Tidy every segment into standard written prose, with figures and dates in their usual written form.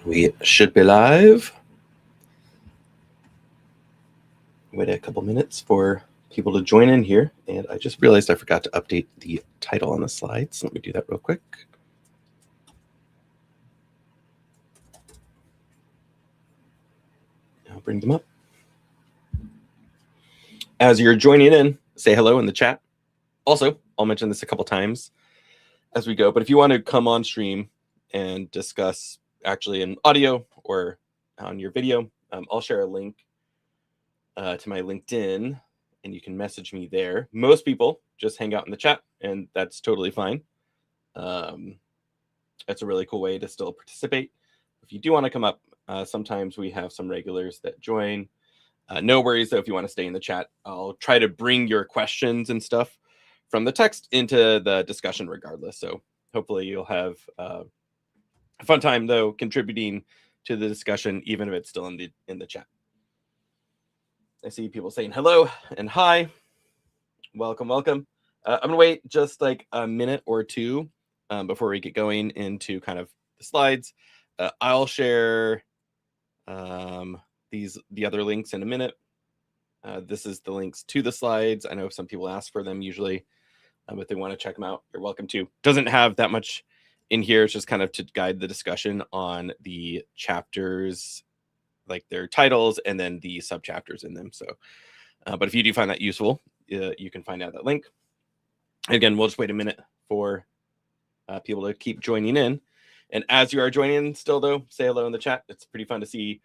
We should be live. Wait a couple minutes for people to join in here. And I just realized I forgot to update the title on the slides. Let me do that real quick. I'll bring them up. As you're joining in, say hello in the chat. Also, I'll mention this a couple times as we go, but if you want to come on stream and discuss actually in audio or on your video, I'll share a link to my LinkedIn and you can message me there. Most people just hang out in the chat and that's totally fine. That's a really cool way to still participate. If you do want to come up, sometimes we have some regulars that join. No worries though, if you want to stay in the chat, I'll try to bring your questions and stuff from the text into the discussion regardless. So hopefully you'll have a fun time though contributing to the discussion, even if it's still in the chat. I see people saying hello and hi. Welcome. I'm gonna wait just like a minute or two before we get going into kind of the slides. I'll share the other links in a minute. This is the links to the slides. I know some people ask for them usually, but they want to check them out. You're welcome to. Doesn't have that much in here. It's just kind of to guide the discussion on the chapters, like their titles and then the sub-chapters in them. So, but if you do find that useful, you can find out that link. Again, we'll just wait a minute for people to keep joining in. And as you are joining in still though, say hello in the chat. It's pretty fun to see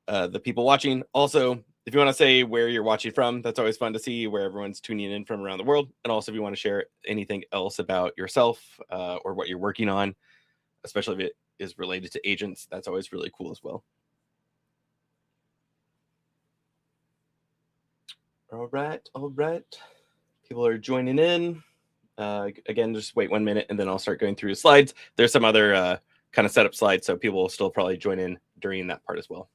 the people watching. Also, if you want to say where you're watching from, that's always fun to see where everyone's tuning in from around the world. And also if you want to share anything else about yourself or what you're working on, especially if it is related to agents, that's always really cool as well. All right. People are joining in. Again, just wait 1 minute and then I'll start going through the slides. There's some other kind of setup slides, so people will still probably join in during that part as well.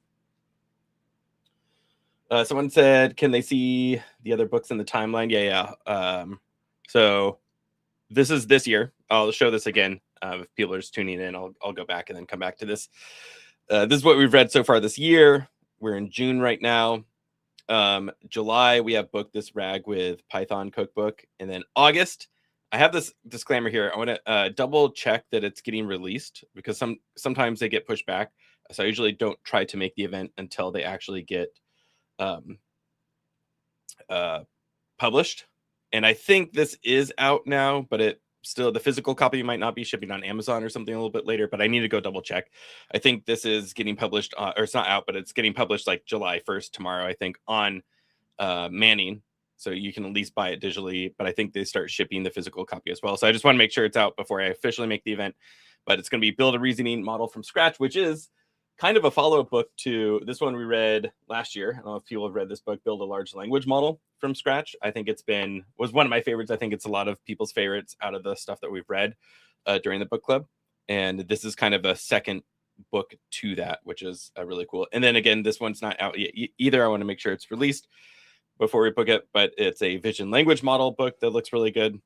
Someone said, can they see the other books in the timeline? Yeah. So this is this year. I'll show this again. If people are just tuning in, I'll go back and then come back to this. This is what we've read so far this year. We're in June right now. July, we have Book This Rag with Python Cookbook. And then August, I have this disclaimer here. I want to double check that it's getting released because sometimes they get pushed back. So I usually don't try to make the event until they actually get published. And I think this is out now, but it still, the physical copy might not be shipping on Amazon or something a little bit later, but I need to go double check. I think this is getting published, or it's not out, but it's getting published like July 1st tomorrow, I think, on Manning. So you can at least buy it digitally, but I think they start shipping the physical copy as well. So I just want to make sure it's out before I officially make the event. But it's going to be Build a Reasoning Model from Scratch, which is kind of a follow-up book to this one we read last year. I don't know if people have read this book, Build a Large Language Model from Scratch. I think was one of my favorites. I think it's a lot of people's favorites out of the stuff that we've read during the book club. And this is kind of a second book to that, which is really cool. And then again, this one's not out yet either. I want to make sure it's released before we book it, but it's a vision language model book that looks really good.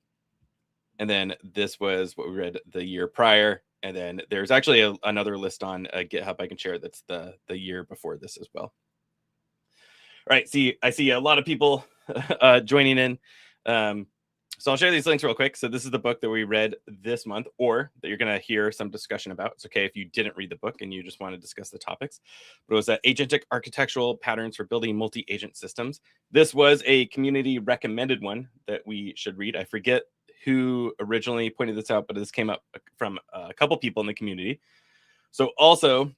And then this was what we read the year prior. And then there's actually another list on GitHub I can share that's the year before this as well. All right, I see a lot of people joining in. So I'll share these links real quick. So this is the book that we read this month, or that you're going to hear some discussion about. It's okay if you didn't read the book and you just want to discuss the topics. But it was Agentic Architectural Patterns for Building Multi-Agent Systems. This was a community recommended one that we should read. I forget who originally pointed this out, but this came up from a couple people in the community. So also,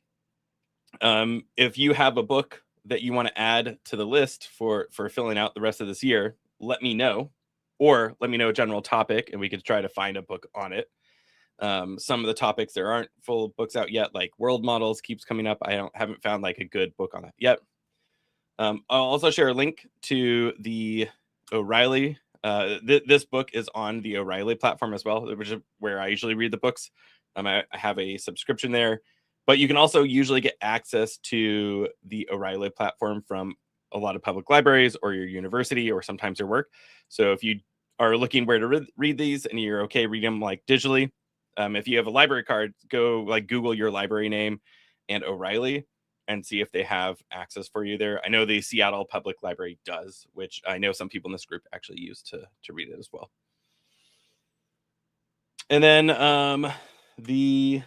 if you have a book that you want to add to the list for filling out the rest of this year, let me know. Or let me know a general topic and we could try to find a book on it. Some of the topics, there aren't full books out yet, like world models keeps coming up. I haven't found like a good book on that yet. I'll also share a link to the O'Reilly. This book is on the O'Reilly platform as well, which is where I usually read the books. I have a subscription there, but you can also usually get access to the O'Reilly platform from a lot of public libraries or your university or sometimes your work. So if you are looking where to read these and you're okay reading them like digitally, if you have a library card, go like Google your library name and O'Reilly and see if they have access for you there. I know the Seattle Public Library does, which I know some people in this group actually use to read it as well. And then the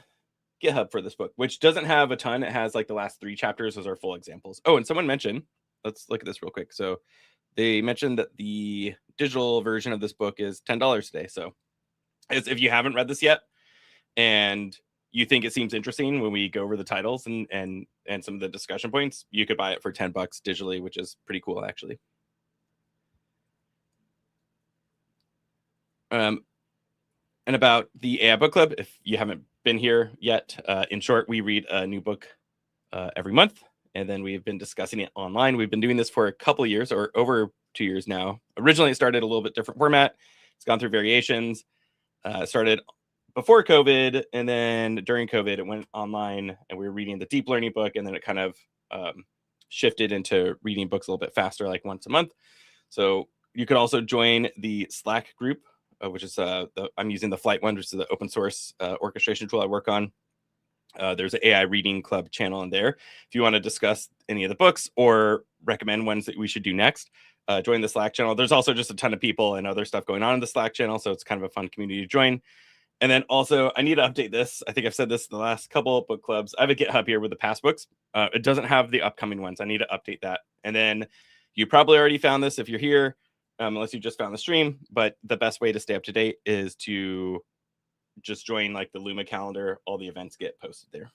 GitHub for this book, which doesn't have a ton. It has like the last 3 chapters as our full examples. Oh, and someone mentioned, let's look at this real quick. So they mentioned that the digital version of this book is $10 today. So if you haven't read this yet and you think it seems interesting when we go over the titles and some of the discussion points, you could buy it for $10 digitally, which is pretty cool, actually. And about the AI Book Club, if you haven't been here yet, in short, we read a new book every month, and then we've been discussing it online. We've been doing this for a couple of years, or over 2 years now. Originally, it started a little bit different format. It's gone through variations. Started before COVID, and then during COVID, it went online, and we were reading the deep learning book, and then it kind of shifted into reading books a little bit faster, like once a month. So you could also join the Slack group, which is I'm using the Flyte one, which is the open source orchestration tool I work on. There's an AI reading club channel in there. If you want to discuss any of the books or recommend ones that we should do next, join the Slack channel. There's also just a ton of people and other stuff going on in the Slack channel, so it's kind of a fun community to join. And then also, I need to update this. I think I've said this in the last couple of book clubs. I have a GitHub here with the past books. It doesn't have the upcoming ones. I need to update that. And then you probably already found this if you're here, unless you just found the stream. But the best way to stay up to date is to just join like the Luma calendar. All the events get posted there.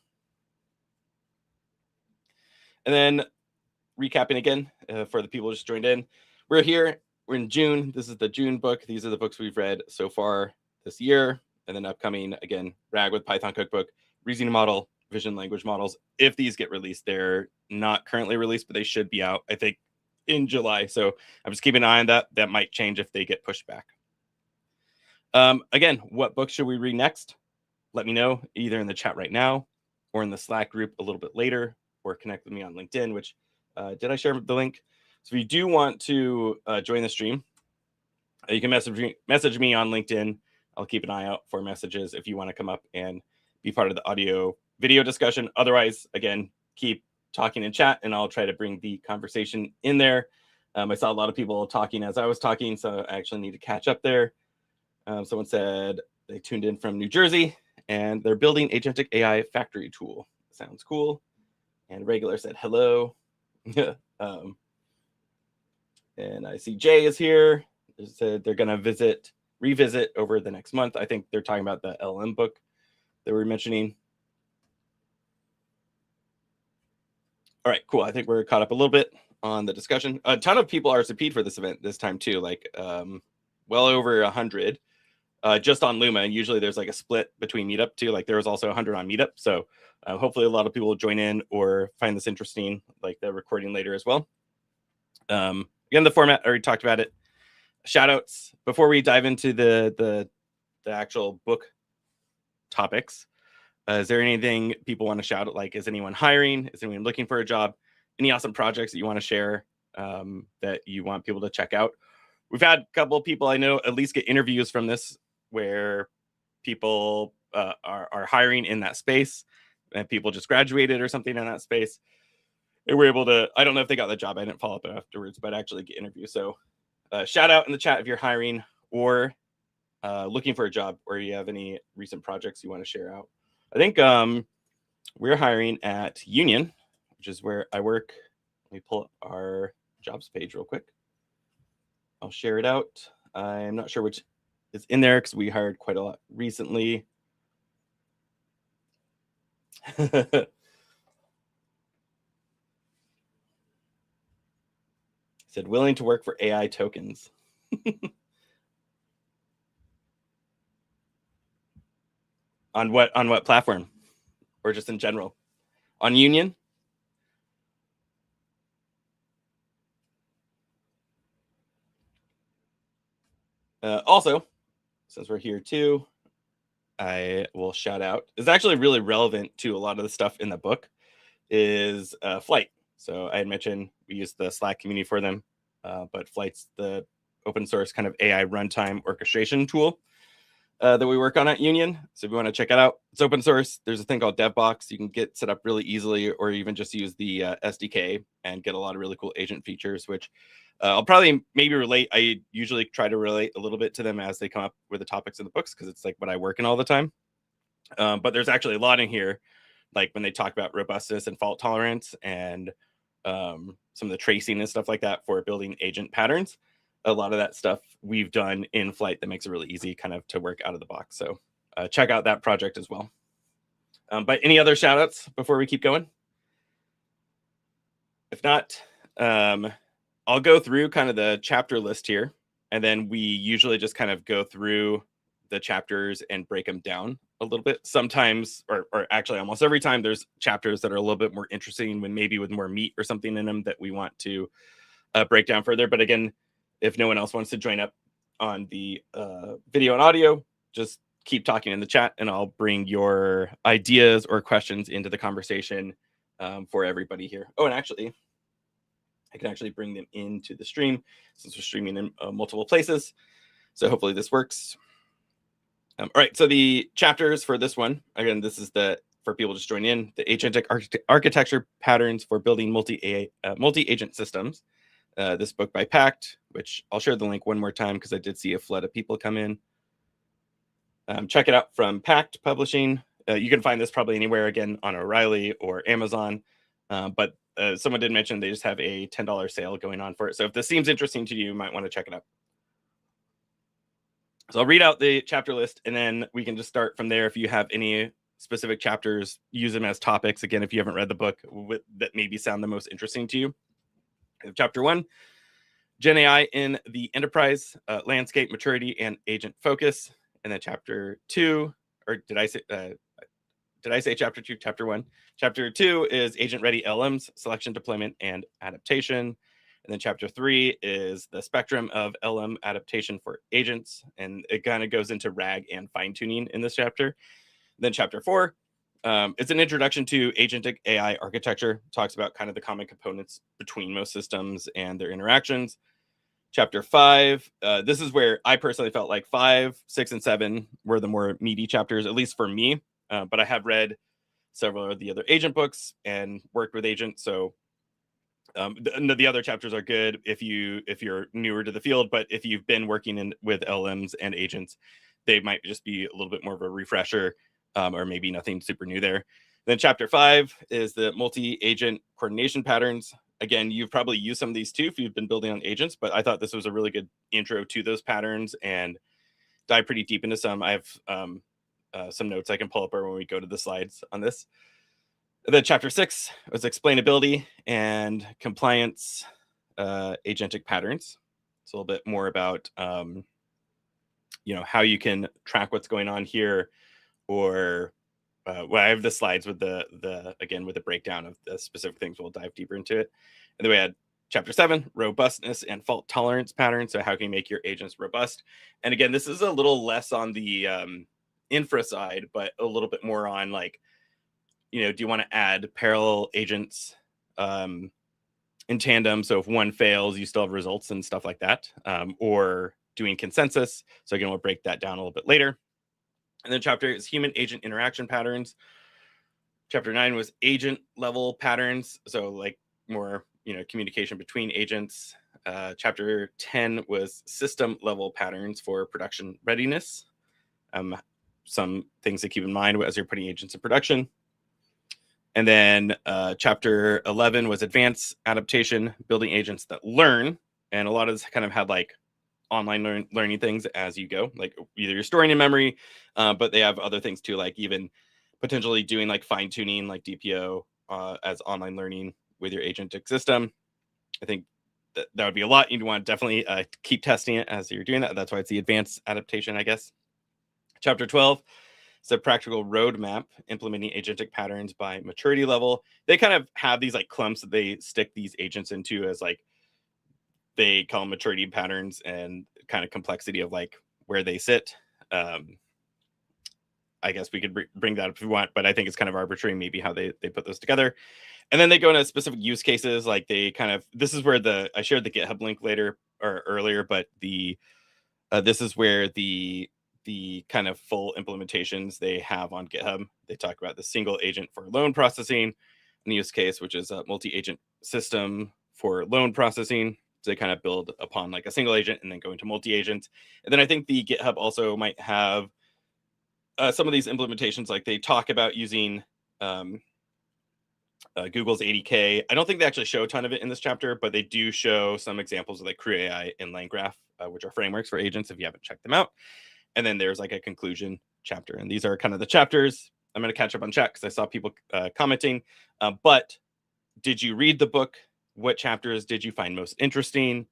And then recapping again for the people who just joined in. We're here. We're in June. This is the June book. These are the books we've read so far this year. And then upcoming, again, RAG with Python Cookbook, Reasoning Model, Vision Language Models. If these get released, they're not currently released, but they should be out, I think, in July. So I'm just keeping an eye on that. That might change if they get pushed back. Again, what books should we read next? Let me know either in the chat right now or in the Slack group a little bit later, or connect with me on LinkedIn, which did I share the link? So if you do want to join the stream, you can message me on LinkedIn. I'll keep an eye out for messages if you want to come up and be part of the audio video discussion. Otherwise, again, keep talking in chat and I'll try to bring the conversation in there. I saw a lot of people talking as I was talking, so I actually need to catch up there. Someone said they tuned in from New Jersey and they're building Agentic AI factory tool. Sounds cool. And Regular said hello. And I see Jay is here. They said they're going to revisit over the next month. I think they're talking about the LLM book that we're mentioning. All right, cool. I think we're caught up a little bit on the discussion. A ton of people RSVP'd for this event this time too, like well over 100 just on Luma. And usually there's like a split between Meetup too. Like there was also 100 on Meetup. So hopefully a lot of people will join in or find this interesting, like the recording later as well. Again, the format, I already talked about it. Shout outs before we dive into the actual book topics. Is there anything people want to shout out? Like, is anyone hiring? Is anyone looking for a job? Any awesome projects that you want to share that you want people to check out? We've had a couple of people I know at least get interviews from this where people are hiring in that space and people just graduated or something in that space. They were able to, I don't know if they got the job. I didn't follow up afterwards, but actually get interviews. So shout out in the chat if you're hiring or looking for a job or you have any recent projects you want to share out. I think we're hiring at Union, which is where I work. Let me pull up our jobs page real quick. I'll share it out. I'm not sure which is in there because we hired quite a lot recently. Said willing to work for AI tokens. On what platform? Or just in general? On Union? Also, since we're here too, I will shout out. It's actually really relevant to a lot of the stuff in the book is Flyte. So I had mentioned we use the Slack community for them, but Flyte's the open source kind of AI runtime orchestration tool. that we work on at Union. So if you want to check it out, it's open source. There's a thing called DevBox. You can get set up really easily, or even just use the SDK and get a lot of really cool agent features, which I'll probably maybe relate. I usually try to relate a little bit to them as they come up with the topics in the books, because it's like what I work in all the time. But there's actually a lot in here, like when they talk about robustness and fault tolerance and some of the tracing and stuff like that for building agent patterns. A lot of that stuff we've done in Flyte that makes it really easy kind of to work out of the box. So check out that project as well. But any other shout outs before we keep going? If not, I'll go through kind of the chapter list here, and then we usually just kind of go through the chapters and break them down a little bit. Sometimes, or actually almost every time, there's chapters that are a little bit more interesting, when maybe with more meat or something in them that we want to break down further. But again, if no one else wants to join up on the video and audio, just keep talking in the chat, and I'll bring your ideas or questions into the conversation for everybody here. Oh, and actually, I can actually bring them into the stream since we're streaming in multiple places. So hopefully this works. All right, so the chapters for this one, again, this is for people just join in, the Agentic architecture patterns for building multi-agent systems. This book by Pact, which I'll share the link one more time because I did see a flood of people come in. Check it out from Pact Publishing. You can find this probably anywhere, again, on O'Reilly or Amazon. But someone did mention they just have a $10 sale going on for it. So if this seems interesting to you, you might want to check it out. So I'll read out the chapter list, and then we can just start from there. If you have any specific chapters, use them as topics. Again, if you haven't read the book, that maybe sound the most interesting to you. Chapter 1, GenAI in the enterprise, landscape, maturity, and agent focus. And then chapter 2, or did I say chapter 2? Chapter 1. Chapter 2 is agent-ready LLMs, selection, deployment, and adaptation. And then chapter 3 is the spectrum of LM adaptation for agents. And it kind of goes into RAG and fine-tuning in this chapter. And then chapter 4, it's an introduction to agentic AI architecture. Talks about kind of the common components between most systems and their interactions. Chapter 5, this is where I personally felt like 5, 6, and 7 were the more meaty chapters, at least for me. But I have read several of the other agent books and worked with agents. So the other chapters are good if you're newer to the field, but if you've been working with LMs and agents, they might just be a little bit more of a refresher, or maybe nothing super new there. Then chapter 5 is the multi-agent coordination patterns. Again, you've probably used some of these too if you've been building on agents, but I thought this was a really good intro to those patterns and dive pretty deep into some. I have some notes I can pull up when we go to the slides on this. Then chapter 6 was explainability and compliance agentic patterns. It's a little bit more about how you can track what's going on here, or I have the slides with the breakdown of the specific things. We'll dive deeper into it. And then we had chapter 7, robustness and fault tolerance patterns. So how can you make your agents robust? And again, this is a little less on the infra side, but a little bit more on like, do you want to add parallel agents in tandem? So if one fails, you still have results and stuff like that, or doing consensus. So again, we'll break that down a little bit later. And then chapter 8 is human agent interaction patterns. Chapter 9 was agent level patterns. So like more, communication between agents. Chapter 10 was system level patterns for production readiness. Some things to keep in mind as you're putting agents in production. And then chapter 11 was advanced adaptation, building agents that learn. And a lot of this kind of had like online learning things as you go, like either you're storing in memory, but they have other things too, like even potentially doing like fine tuning, like DPO as online learning with your agentic system. I think that would be a lot. You'd want to definitely keep testing it as you're doing that. That's why it's the advanced adaptation, I guess. Chapter 12. It's a practical roadmap implementing agentic patterns by maturity level. They kind of have these like clumps that they stick these agents into as like, they call them maturity patterns, and kind of complexity of like where they sit. I guess we could bring that up if we want, but I think it's kind of arbitrary maybe how they put those together. And then they go into specific use cases. Like they kind of, this is where I shared the GitHub link earlier, but this is where the the kind of full implementations they have on GitHub. They talk about the single agent for loan processing, an use case, which is a multi-agent system for loan processing. So they kind of build upon like a single agent and then go into multi-agent. And then I think the GitHub also might have some of these implementations, like they talk about using Google's ADK. I don't think they actually show a ton of it in this chapter, but they do show some examples of like CrewAI and LangGraph, which are frameworks for agents if you haven't checked them out. And then there's like a conclusion chapter. And these are kind of the chapters. I'm going to catch up on chat because I saw people commenting. But did you read the book? What chapters did you find most interesting?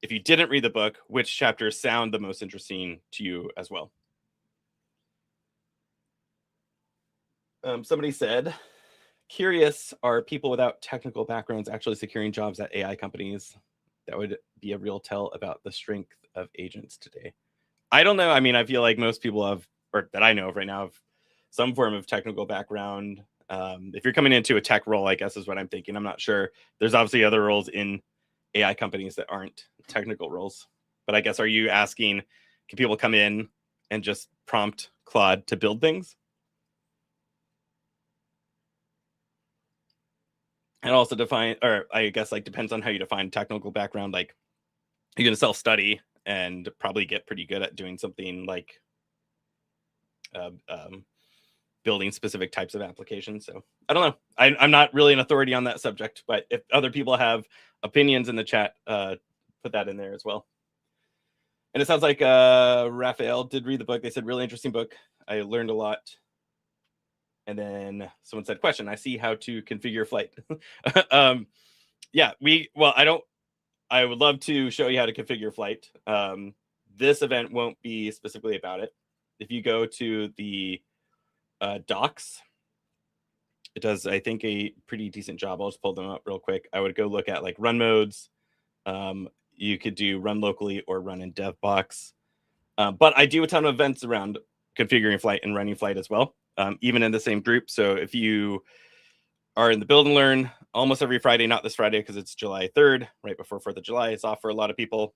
If you didn't read the book, which chapters sound the most interesting to you as well? Somebody said, curious, are people without technical backgrounds actually securing jobs at AI companies? That would be a real tell about the strength of agents today. I don't know. I mean, I feel like most people have, or that I know of right now, have some form of technical background. If you're coming into a tech role, I guess is what I'm thinking. I'm not sure. There's obviously other roles in AI companies that aren't technical roles. But I guess, are you asking, can people come in and just prompt Claude to build things? And also define, or I guess like depends on how you define technical background. Like you're going to self-study and probably get pretty good at doing something like building specific types of applications. So I don't know. I'm not really an authority on that subject, but if other people have opinions in the chat, put that in there as well. And it sounds like Raphael did read the book. They said, really interesting book. I learned a lot. And then someone said, question, I see how to configure Flyte. Yeah, I would love to show you how to configure Flyte. This event won't be specifically about it. If you go to the docs, it does, I think, a pretty decent job. I'll just pull them up real quick. I would go look at like run modes. You could do run locally or run in DevBox. But I do a ton of events around configuring Flyte and running Flyte as well, even in the same group. So if you are in the Build and Learn almost every Friday, not this Friday because it's July 3rd, right before 4th of July. It's off for a lot of people.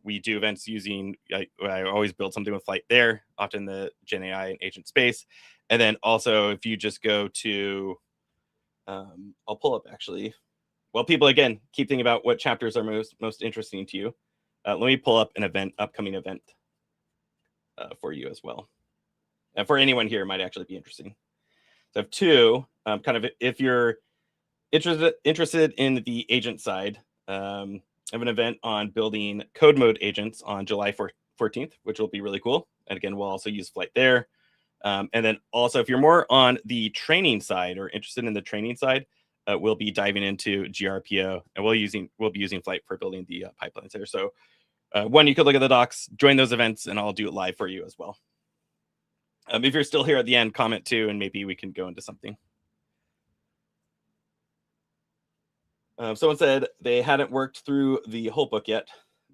We do events using, I always build something with Flyte there, often the GenAI and agent space. And then also if you just go to, I'll pull up actually, well, people, again, keep thinking about what chapters are most interesting to you. Let me pull up an upcoming event for you as well. And for anyone here, it might actually be interesting. So I have two, kind of if you're interested in the agent side, I have an event on building code mode agents on July 14th, which will be really cool. And again, we'll also use Flyte there. And then also, if you're more on the training side or interested in the training side, we'll be diving into GRPO, and we'll be using Flyte for building the pipelines there. So one, you could look at the docs, join those events, and I'll do it live for you as well. If you're still here at the end, comment too, and maybe we can go into something. Someone said they hadn't worked through the whole book yet,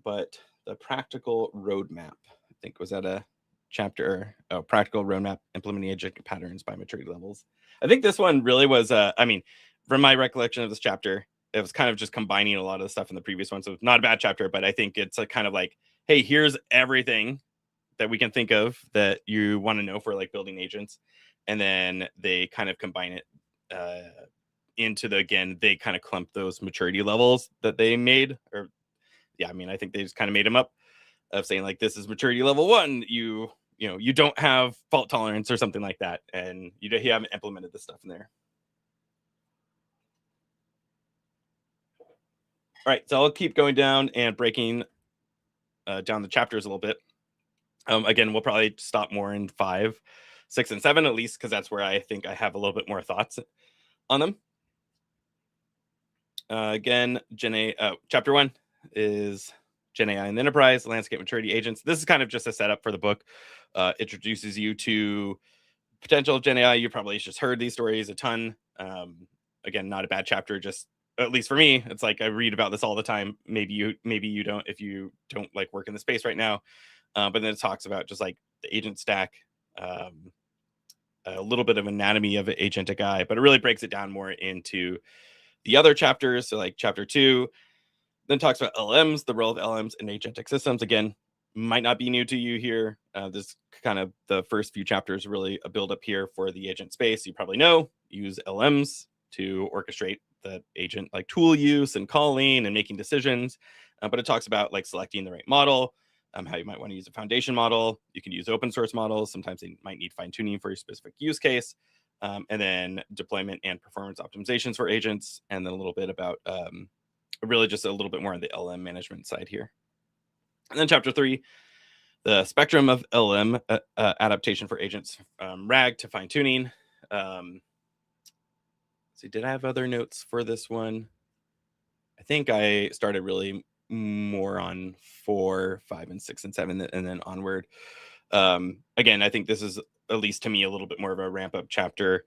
but the practical roadmap, I think, was at a chapter, practical roadmap implementing agentic patterns by maturity levels. I think this one really was, I mean, from my recollection of this chapter, it was kind of just combining a lot of the stuff in the previous one. So not a bad chapter, but I think it's a kind of like, hey, here's everything that we can think of that you want to know for like building agents. And then they kind of combine it into again, they kind of clump those maturity levels that they made, or yeah, I mean, I think they just kind of made them up of saying like, this is maturity level 1. You don't have fault tolerance or something like that. And you haven't implemented this stuff in there. All right, so I'll keep going down and breaking down the chapters a little bit. Again, we'll probably stop more in 5, 6, and 7 at least, because that's where I think I have a little bit more thoughts on them. Again, chapter 1 is GenAI in the enterprise, landscape maturity agents. This is kind of just a setup for the book. Introduces you to potential GenAI. You probably just heard these stories a ton. Again, not a bad chapter, just at least for me, it's like I read about this all the time. Maybe you don't, if you don't like work in the space right now. But then it talks about just like the agent stack, a little bit of anatomy of an agentic AI, but it really breaks it down more into the other chapters. So like chapter 2, then talks about LLMs, the role of LLMs in agentic systems. Again, might not be new to you here. This kind of the first few chapters really a build up here for the agent space. You probably know, use LLMs to orchestrate the agent like tool use and calling and making decisions. But it talks about like selecting the right model, how you might want to use a foundation model. You can use open source models. Sometimes they might need fine tuning for your specific use case. And then deployment and performance optimizations for agents. And then a little bit about really just a little bit more on the LM management side here. And then chapter 3, the spectrum of LM adaptation for agents, RAG to fine tuning. So did I have other notes for this one? I think I started really more on 4, 5, and 6, and 7, and then onward. Again, I think this is, at least to me, a little bit more of a ramp up chapter,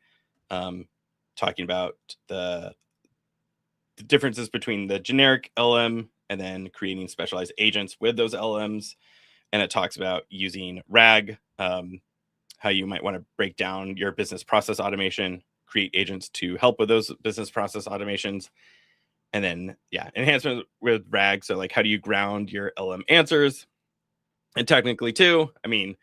talking about the differences between the generic LM and then creating specialized agents with those LMs. And it talks about using RAG, how you might want to break down your business process automation, create agents to help with those business process automations. And then, enhancement with RAG. So like, how do you ground your LM answers? And technically too, I mean,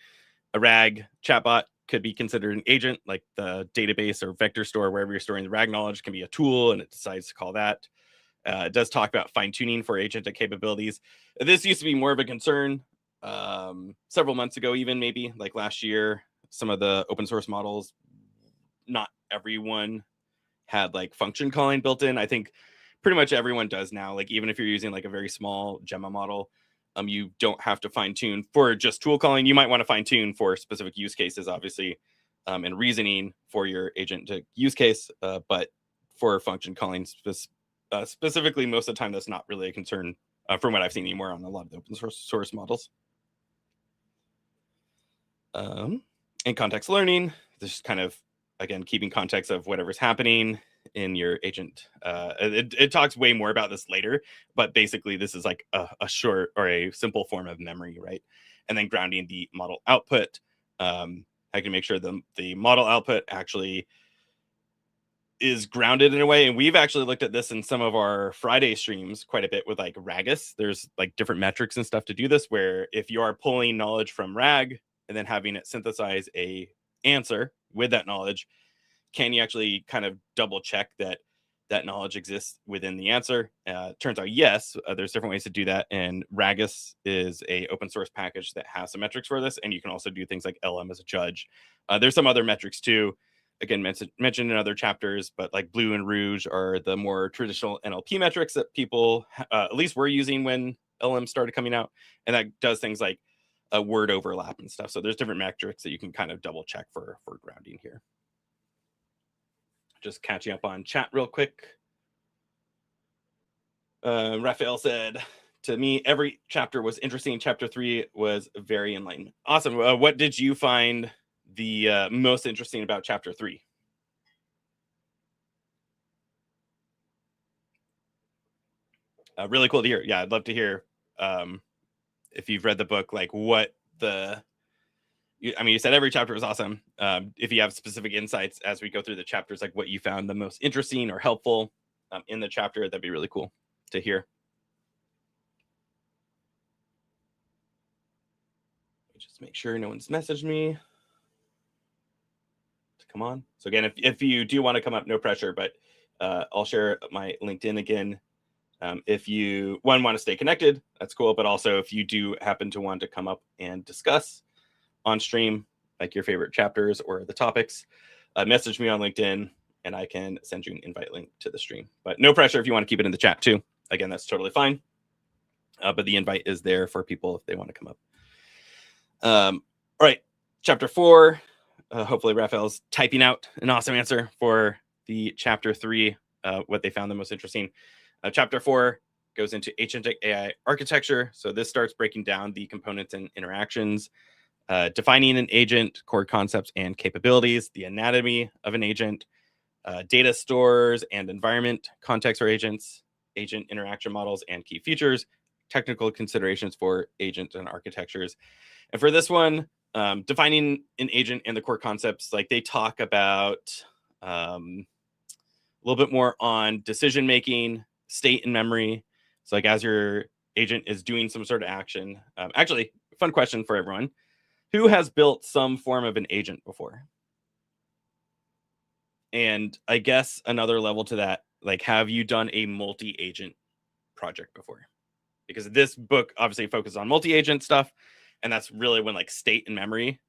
a RAG chatbot could be considered an agent, like the database or vector store, wherever you're storing the RAG knowledge can be a tool, and it decides to call that. It does talk about fine tuning for agentic capabilities. This used to be more of a concern several months ago, even maybe like last year. Some of the open source models, not everyone had like function calling built in. I think pretty much everyone does now. Like even if you're using like a very small Gemma model, you don't have to fine tune for just tool calling. You might want to fine tune for specific use cases, obviously, and reasoning for your agent to use case. But for function calling specifically, most of the time, that's not really a concern from what I've seen anymore on a lot of the open source models. In context learning, this is kind of, again, keeping context of whatever's happening in your agent. It talks way more about this later, but basically this is like a short or a simple form of memory, right? And then grounding the model output. I can make sure the model output actually is grounded in a way. And we've actually looked at this in some of our Friday streams quite a bit with like Ragus. There's like different metrics and stuff to do this, where if you are pulling knowledge from RAG and then having it synthesize a answer with that knowledge, can you actually kind of double check that that knowledge exists within the answer? Turns out, yes, there's different ways to do that. And Ragus is a open source package that has some metrics for this. And you can also do things like LM as a judge. There's some other metrics too, again, mentioned in other chapters, but like Blue and Rouge are the more traditional NLP metrics that people, at least were using when LM started coming out. And that does things like a word overlap and stuff. So there's different metrics that you can kind of double check for grounding here. Just catching up on chat real quick. Raphael said, to me, every chapter was interesting. Chapter 3 was very enlightening. Awesome. What did you find the most interesting about chapter 3? Really cool to hear. Yeah, I'd love to hear if you've read the book, like what you said every chapter was awesome. If you have specific insights as we go through the chapters, like what you found the most interesting or helpful in the chapter, that'd be really cool to hear. Just make sure no one's messaged me to come on. So again, if you do want to come up, no pressure, but I'll share my LinkedIn again. If you want to stay connected, that's cool. But also if you do happen to want to come up and discuss on stream, like your favorite chapters or the topics, message me on LinkedIn and I can send you an invite link to the stream. But no pressure if you want to keep it in the chat too. Again, that's totally fine. But the invite is there for people if they want to come up. All right, chapter 4. Hopefully Raphael's typing out an awesome answer for the chapter 3, what they found the most interesting. Chapter 4 goes into agentic AI architecture. So this starts breaking down the components and interactions, defining an agent, core concepts and capabilities, the anatomy of an agent, data stores and environment, context for agents, agent interaction models and key features, technical considerations for agents and architectures. And for this one, defining an agent and the core concepts, like they talk about a little bit more on decision making, state and memory. So like as your agent is doing some sort of action, actually fun question for everyone. Who has built some form of an agent before? And I guess another level to that, like, have you done a multi-agent project before? Because this book obviously focuses on multi-agent stuff, and that's really when like state and memory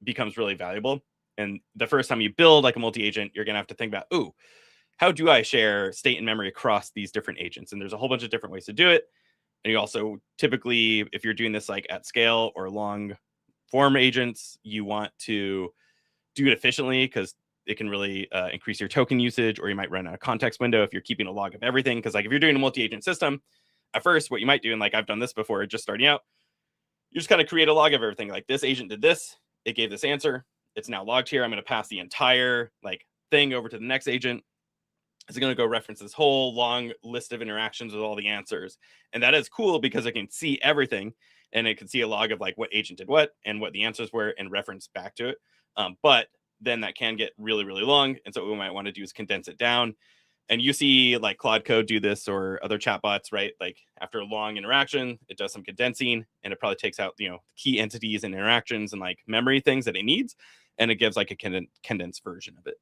becomes really valuable. And the first time you build like a multi-agent, you're gonna have to think about, ooh, how do I share state and memory across these different agents? And there's a whole bunch of different ways to do it. And you also typically, if you're doing this like at scale or long form agents, you want to do it efficiently because it can really increase your token usage, or you might run out of context window if you're keeping a log of everything. Because like if you're doing a multi-agent system, at first, what you might do, and like I've done this before, just starting out, you just kind of create a log of everything. Like this agent did this, it gave this answer, it's now logged here. I'm going to pass the entire like thing over to the next agent. It's going to go reference this whole long list of interactions with all the answers. And that is cool because it can see everything, and it can see a log of like what agent did what and what the answers were and reference back to it. But then that can get really, really long. And so what we might want to do is condense it down. And you see like Claude Code do this, or other chatbots, right? Like after a long interaction, it does some condensing, and it probably takes out, key entities and interactions and like memory things that it needs. And it gives like a condensed version of it.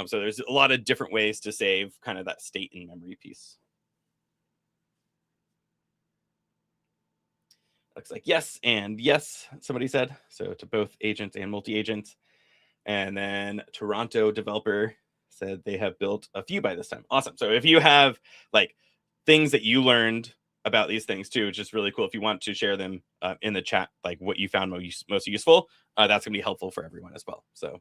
So there's a lot of different ways to save kind of that state and memory piece. Looks like yes and yes, somebody said. So to both agents and multi-agents. And then Toronto developer said they have built a few by this time. Awesome. So if you have like things that you learned about these things too, which is really cool. If you want to share them in the chat, like what you found most useful, that's going to be helpful for everyone as well. So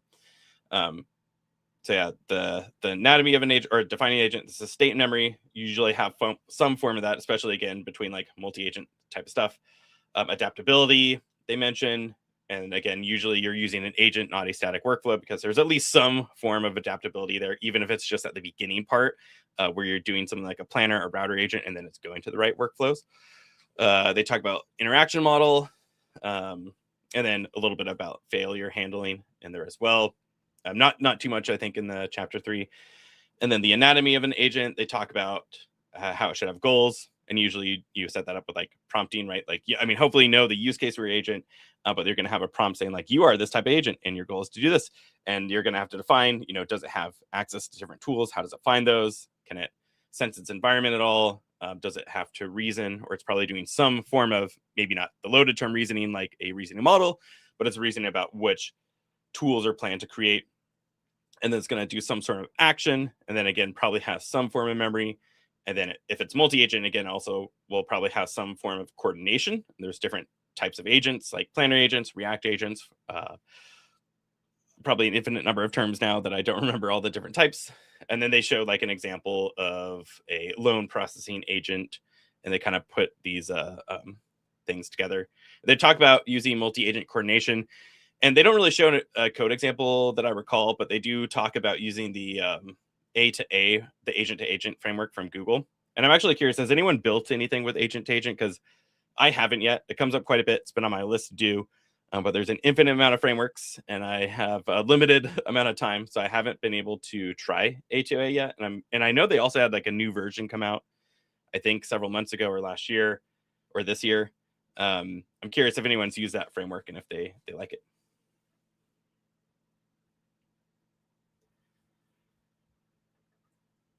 yeah, the anatomy of an agent, or defining agent, this is state and memory. You usually have some form of that, especially again between like multi-agent type of stuff. Adaptability they mention, and again, usually you're using an agent, not a static workflow, because there's at least some form of adaptability there, even if it's just at the beginning part where you're doing something like a planner or router agent, and then it's going to the right workflows. They talk about interaction model, and then a little bit about failure handling in there as well. Not too much, I think, in the chapter 3. And then the anatomy of an agent, they talk about how it should have goals. And usually you set that up with like prompting, right? Like, I mean, hopefully you know the use case for your agent, but they're going to have a prompt saying like, you are this type of agent and your goal is to do this. And you're going to have to define, does it have access to different tools? How does it find those? Can it sense its environment at all? Does it have to reason? Or it's probably doing some form of, maybe not the loaded term reasoning like a reasoning model, but it's reasoning about which tools are planned to create. And then it's going to do some sort of action, and then again probably has some form of memory. And then if it's multi-agent, again also will probably have some form of coordination. There's different types of agents, like planner agents, React agents, probably an infinite number of terms now that I don't remember all the different types. And then they show like an example of a loan processing agent, and they kind of put these things together. They talk about using multi-agent coordination. And they don't really show a code example that I recall, but they do talk about using the A2A, the agent to agent framework from Google. And I'm actually curious, has anyone built anything with agent to agent? Because I haven't yet. It comes up quite a bit. It's been on my list to do, but there's an infinite amount of frameworks, and I have a limited amount of time, so I haven't been able to try A2A yet. And I know they also had like a new version come out, I think several months ago or last year or this year. I'm curious if anyone's used that framework and if they like it.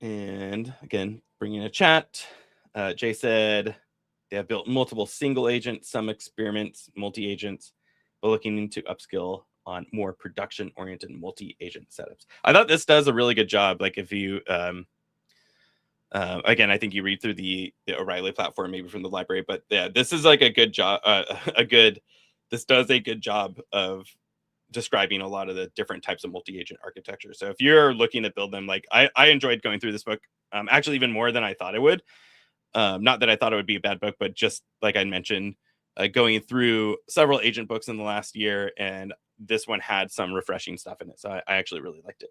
And again, bringing a chat, Jay said they have built multiple single agents, some experiments, multi-agents, but looking into upskill on more production-oriented multi-agent setups. I thought this does a really good job. Like if you, again, I think you read through the O'Reilly platform, maybe from the library, but yeah, this is like a good job, this does a good job of describing a lot of the different types of multi-agent architecture. So if you're looking to build them, like I enjoyed going through this book, actually even more than I thought it would. Not that I thought it would be a bad book, but just like I mentioned, going through several agent books in the last year, and this one had some refreshing stuff in it. So I actually really liked it.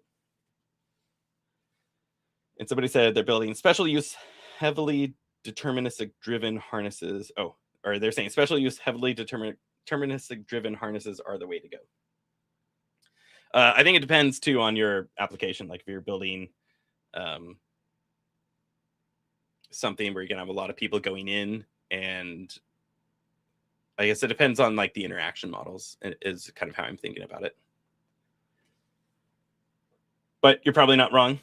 And somebody said they're building special use, heavily deterministic driven harnesses. Oh, or they're saying special use, heavily deterministic driven harnesses are the way to go. I think it depends too on your application. Like if you're building something where you're gonna have a lot of people going in, and I guess it depends on like the interaction models, is kind of how I'm thinking about it. But you're probably not wrong.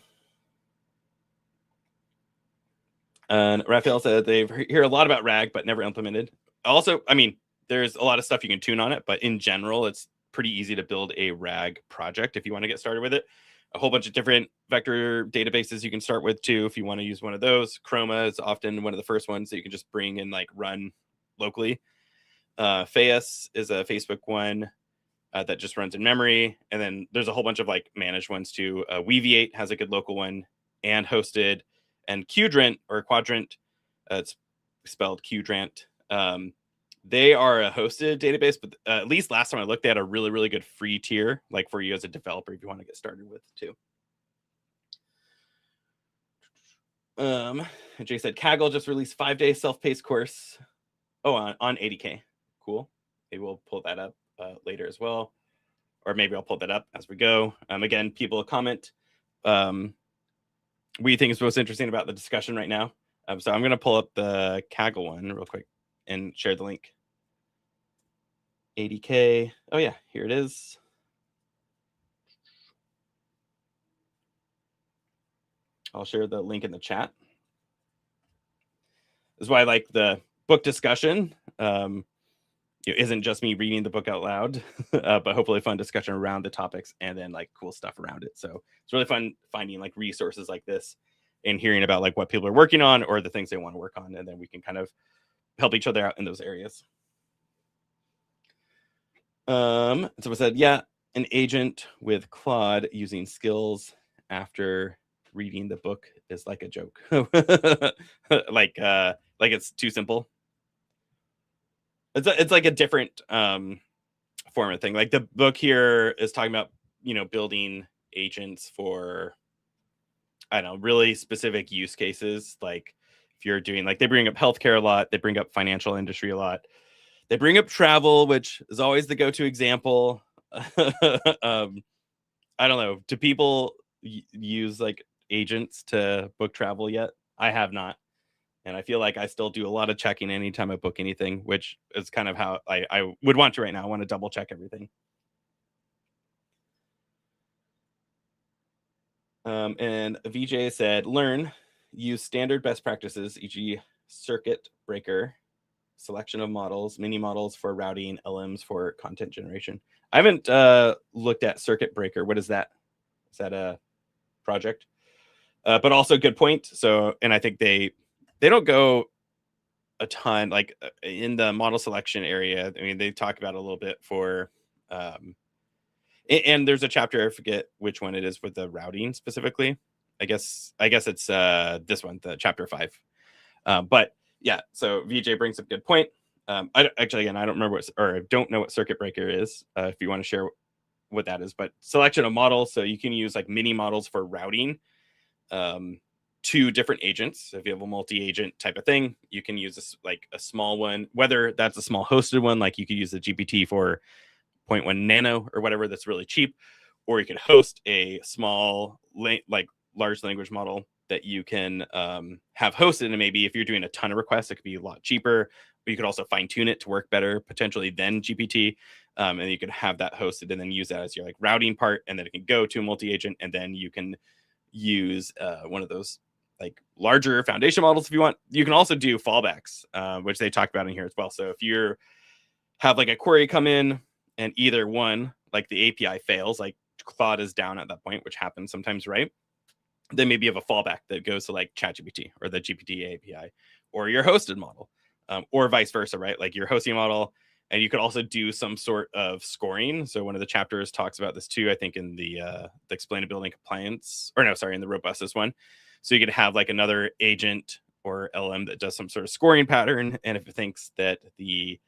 And Raphael said they hear a lot about RAG, but never implemented. Also, I mean, there's a lot of stuff you can tune on it, but in general, it's pretty easy to build a RAG project if you want to get started with it. A whole bunch of different vector databases you can start with too if you want to use one of those. Chroma is often one of the first ones that you can just bring and like run locally. Fayus is a Facebook one that just runs in memory. And then there's a whole bunch of like managed ones too. Weaviate has a good local one and hosted. And Quadrant, it's spelled Quadrant. They are a hosted database, but at least last time I looked, they had a really, really good free tier, like for you as a developer, if you want to get started with too. Jay said Kaggle just released 5-day self-paced course. Oh, on 80K. Cool. Maybe we'll pull that up later as well. Or maybe I'll pull that up as we go. Again, people comment. What do you think is most interesting about the discussion right now? So I'm going to pull up the Kaggle one real quick and share the link. 80K. Oh, yeah, here it is. I'll share the link in the chat. This is why I like the book discussion. It isn't just me reading the book out loud, but hopefully fun discussion around the topics and then like cool stuff around it. So it's really fun finding like resources like this and hearing about like what people are working on or the things they want to work on. And then we can kind of help each other out in those areas. Someone said, yeah, an agent with Claude using skills after reading the book is like a joke. like it's too simple. It's like a different form of thing. Like the book here is talking about, building agents for, I don't know, really specific use cases. Like if you're doing, like they bring up healthcare a lot, they bring up financial industry a lot, they bring up travel, which is always the go-to example. I don't know. Do people use like agents to book travel yet? I have not. And I feel like I still do a lot of checking anytime I book anything, which is kind of how I would want to right now. I want to double check everything. And VJ said, learn, use standard best practices, e.g. circuit breaker, selection of models, mini models for routing, LMs for content generation. I haven't looked at circuit breaker. What is that? Is that a project? But also good point. So, and I think they don't go a ton like in the model selection area. I mean, they talk about a little bit for and there's a chapter, I forget which one it is, with the routing specifically. I guess it's this one, the chapter 5. But yeah, so VJ brings up a good point. I don't remember don't know what circuit breaker is. If you want to share what that is, but selection of models, so you can use like mini models for routing two different agents. So if you have a multi-agent type of thing, you can use like a small one, whether that's a small hosted one, like you could use the GPT for 0.1 nano or whatever, that's really cheap, or you can host a small like large language model that you can have hosted. And maybe if you're doing a ton of requests, it could be a lot cheaper, but you could also fine tune it to work better potentially than GPT. And you could have that hosted and then use that as your like routing part, and then it can go to a multi-agent, and then you can use one of those like larger foundation models if you want. You can also do fallbacks, which they talk about in here as well. So if you have like a query come in and either one, like the API fails, like Claude is down at that point, which happens sometimes, right? Then maybe you have a fallback that goes to like ChatGPT or the GPT API or your hosted model, or vice versa, right? Like your hosting model. And you could also do some sort of scoring. So one of the chapters talks about this too, I think in the explainability and compliance, in the robustness one. So you could have like another agent or LM that does some sort of scoring pattern. And if it thinks that the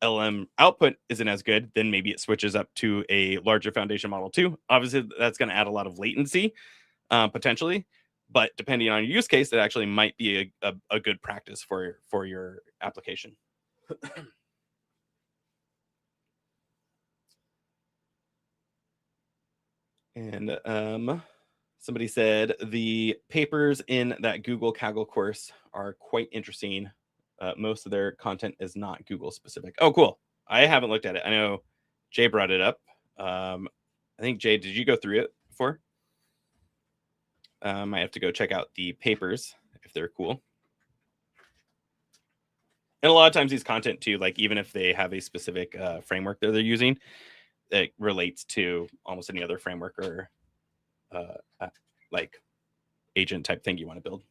LM output isn't as good, then maybe it switches up to a larger foundation model too. Obviously, that's going to add a lot of latency potentially, but depending on your use case, that actually might be a good practice for your application. And somebody said the papers in that Google Kaggle course are quite interesting. most of their content is not Google specific. Oh, cool. I haven't looked at it. I know Jay brought it up. I think, Jay, did you go through it before? I have to go check out the papers if they're cool. And a lot of times these content too, like even if they have a specific framework that they're using, it relates to almost any other framework or like agent type thing you want to build.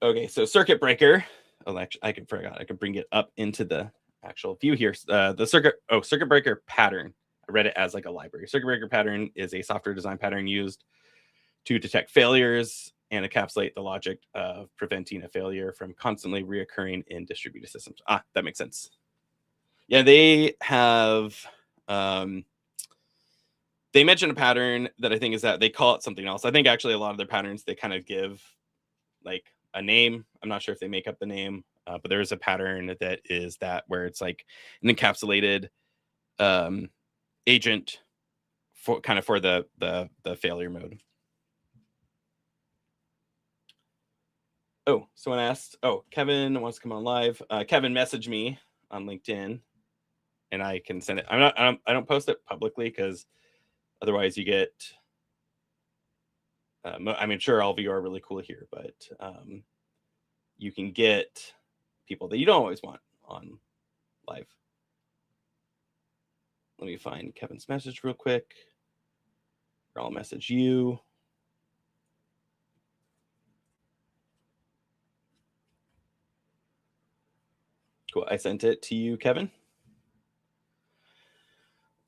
Okay, so circuit breaker. Oh, actually, I can bring it up into the actual view here. The circuit breaker pattern. I read it as like a library. Circuit breaker pattern is a software design pattern used to detect failures and encapsulate the logic of preventing a failure from constantly reoccurring in distributed systems. That makes sense. Yeah, they have. They mentioned a pattern that I think is that they call it something else. I think actually a lot of their patterns, they kind of give like a name. I'm not sure if they make up the name, but there's a pattern that is that where it's like an encapsulated agent for the failure mode. Oh, someone asked, Kevin wants to come on live. Kevin messaged me on LinkedIn and I can send it. I don't post it publicly because otherwise you get, I mean, sure, all of you are really cool here, but you can get people that you don't always want on live. Let me find Kevin's message real quick. Or I'll message you. Cool, I sent it to you, Kevin.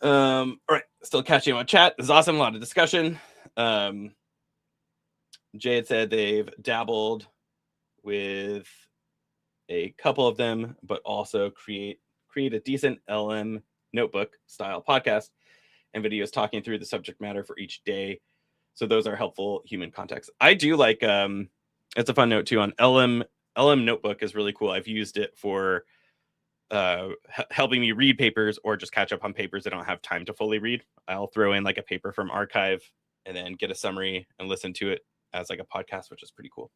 All right, still catching on chat. This is awesome, a lot of discussion. Jay had said they've dabbled with a couple of them, but also create a decent LM notebook style podcast and videos talking through the subject matter for each day. So those are helpful human context. I do like, it's a fun note too on LM notebook is really cool. I've used it for helping me read papers or just catch up on papers I don't have time to fully read. I'll throw in like a paper from archive and then get a summary and listen to it as like a podcast, which is pretty cool.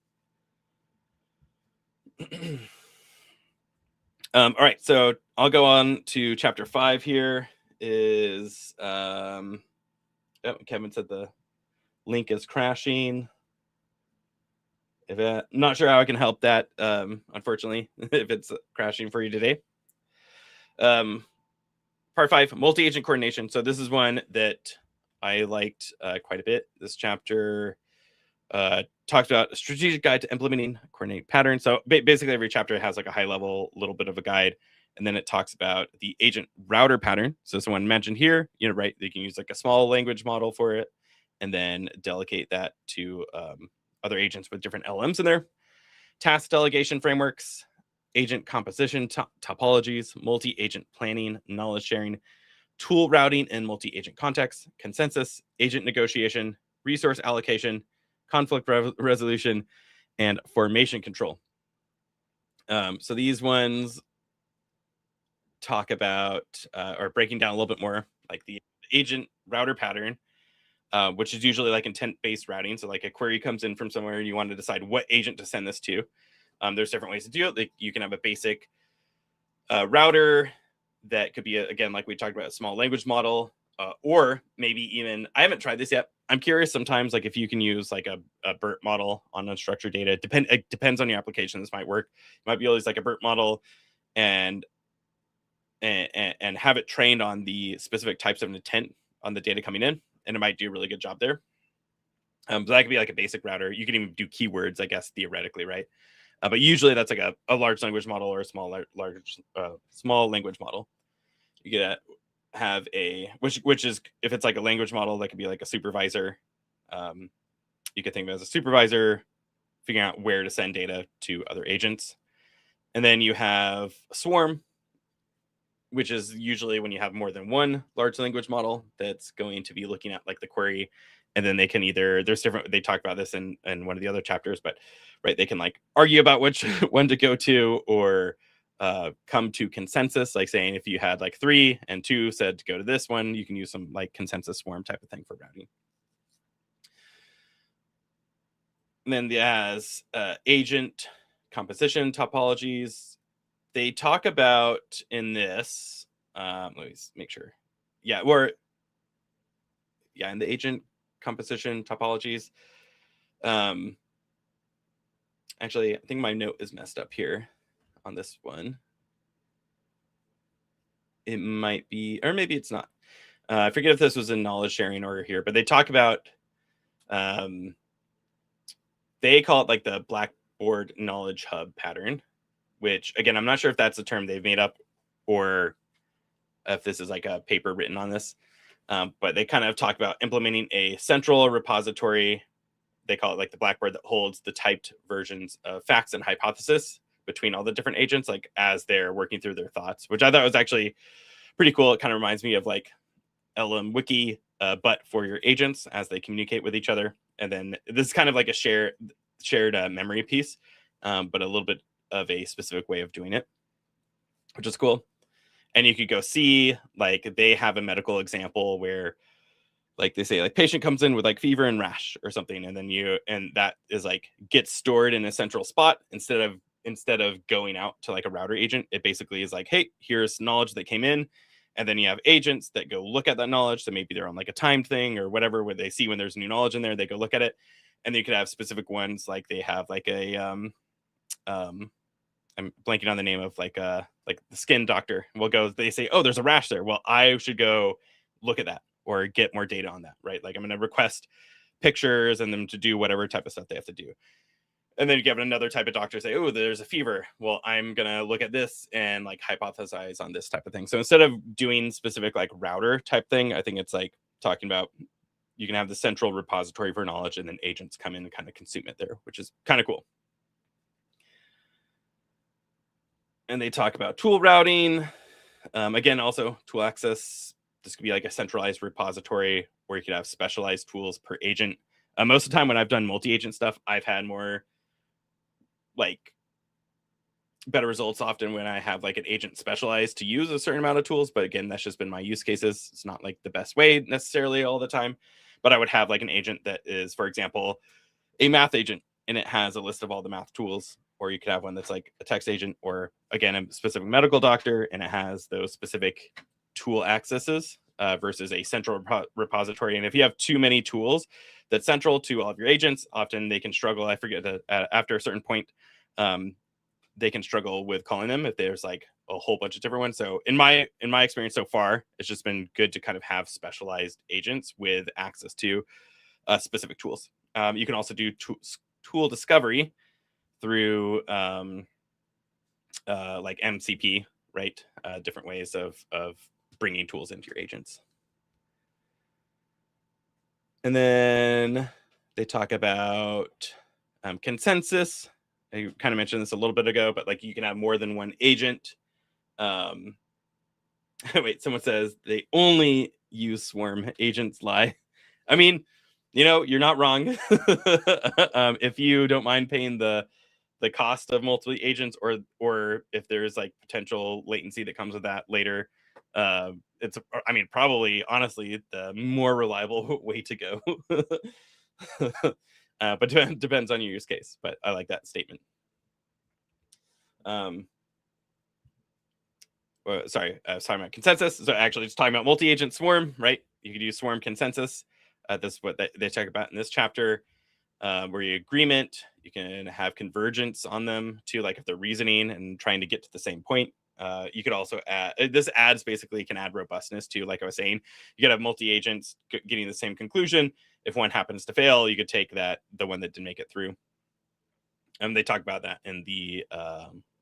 All right, so I'll go on to chapter 5 here. Is Kevin said the link is crashing. I'm not sure how I can help that, unfortunately, if it's crashing for you today. Part 5, multi-agent coordination. So this is one that I liked quite a bit. This chapter talks about a strategic guide to implementing coordinate patterns. So basically every chapter has like a high level, little bit of a guide. And then it talks about the agent router pattern. So someone mentioned here, right, you can use like a small language model for it and then delegate that to other agents with different LMs in there. Task delegation frameworks, agent composition topologies, multi-agent planning, knowledge sharing, tool routing in multi-agent contexts, consensus, agent negotiation, resource allocation, conflict resolution, and formation control. So these ones talk about or breaking down a little bit more like the agent router pattern, which is usually like intent-based routing. So like a query comes in from somewhere and you want to decide what agent to send this to. There's different ways to do it. Like you can have a basic router that could be, again, like we talked about, a small language model, or maybe even, I haven't tried this yet. I'm curious sometimes, like if you can use like a BERT model on unstructured data. It depends on your application. This might work. You might be able to use like a BERT model and have it trained on the specific types of intent on the data coming in, and it might do a really good job there. So that could be like a basic router. You can even do keywords, I guess, theoretically, right? But usually that's like a large language model or a small language model. You could have a which is, if it's like a language model, that could be like a supervisor. You could think of it as a supervisor figuring out where to send data to other agents. And then you have a swarm, which is usually when you have more than one large language model that's going to be looking at like the query. And then they can either, they talk about this in one of the other chapters, but right, they can like argue about which one to go to, or come to consensus, like saying if you had like 3 and 2 said to go to this one, you can use some like consensus swarm type of thing for routing. And then as agent composition topologies. They talk about in this, let me make sure. Yeah, in the agent composition topologies. Actually, I think my note is messed up here on this one. It might be, or maybe it's not. I forget if this was in knowledge sharing or here, but they talk about, they call it like the Blackboard Knowledge Hub pattern, which again, I'm not sure if that's a term they've made up or if this is like a paper written on this. But they kind of talk about implementing a central repository. They call it like the Blackboard that holds the typed versions of facts and hypothesis between all the different agents, like as they're working through their thoughts, which I thought was actually pretty cool. It kind of reminds me of like LLM Wiki, but for your agents as they communicate with each other. And then this is kind of like a shared memory piece, but a little bit of a specific way of doing it, which is cool. And you could go see, like, they have a medical example where, like, they say, like, patient comes in with like fever and rash or something, and then and that is like gets stored in a central spot instead of going out to like a router agent. It basically is like, hey, here's knowledge that came in, and then you have agents that go look at that knowledge. So maybe they're on like a timed thing or whatever, where they see when there's new knowledge in there, they go look at it. And then you could have specific ones, like they have like a I'm blanking on the name of like the skin doctor will go, they say, oh, there's a rash there. Well, I should go look at that or get more data on that, right? Like I'm going to request pictures and them to do whatever type of stuff they have to do. And then you get another type of doctor say, oh, there's a fever. Well, I'm going to look at this and like hypothesize on this type of thing. So instead of doing specific like router type thing, I think it's like talking about, you can have the central repository for knowledge and then agents come in and kind of consume it there, which is kind of cool. And they talk about tool routing. Again, also tool access. This could be like a centralized repository where you could have specialized tools per agent. Most of the time when I've done multi-agent stuff, I've had more like better results often when I have like an agent specialized to use a certain amount of tools. But again, that's just been my use cases. It's not like the best way necessarily all the time. But I would have like an agent that is, for example, a math agent, and it has a list of all the math tools. Or you could have one that's like a text agent, or again, a specific medical doctor, and it has those specific tool accesses versus a central repository. And if you have too many tools that's central to all of your agents, often they can struggle. I forget that after a certain point, they can struggle with calling them if there's like a whole bunch of different ones. So in my experience so far, it's just been good to kind of have specialized agents with access to specific tools. You can also do tool discovery through like MCP, right? Different ways of bringing tools into your agents. And then they talk about consensus. I kind of mentioned this a little bit ago, but like you can have more than one agent. Wait, someone says they only use Swarm. Agents lie. I mean, you're not wrong. If you don't mind paying the cost of multiple agents, or if there's like potential latency that comes with that later, it's, I mean, probably honestly the more reliable way to go. But depends on your use case. But I like that statement. Sorry about consensus. So actually, just talking about multi-agent Swarm, right? You could use Swarm consensus. This is what they talk about in this chapter. Where you agreement, you can have convergence on them too, like if they're reasoning and trying to get to the same point. You could also add, this basically can add robustness to, like I was saying, you could have multi-agents getting the same conclusion. If one happens to fail, you could take the one that didn't make it through. And they talk about that in the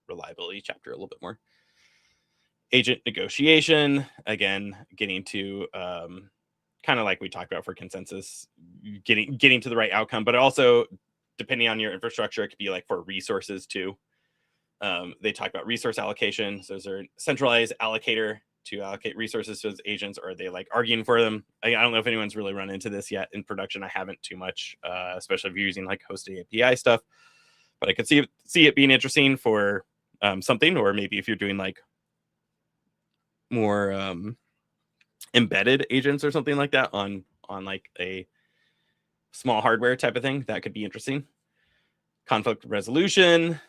reliability chapter a little bit more. Agent negotiation, again, getting to kind of like we talked about for consensus, getting to the right outcome, but also depending on your infrastructure, it could be like for resources too. They talk about resource allocation. So is there a centralized allocator to allocate resources to those agents, or are they like arguing for them? I don't know if anyone's really run into this yet in production. I haven't too much, especially if you're using like hosted API stuff, but I could see it being interesting for something, or maybe if you're doing like more embedded agents or something like that on like a small hardware type of thing, that could be interesting. Conflict resolution,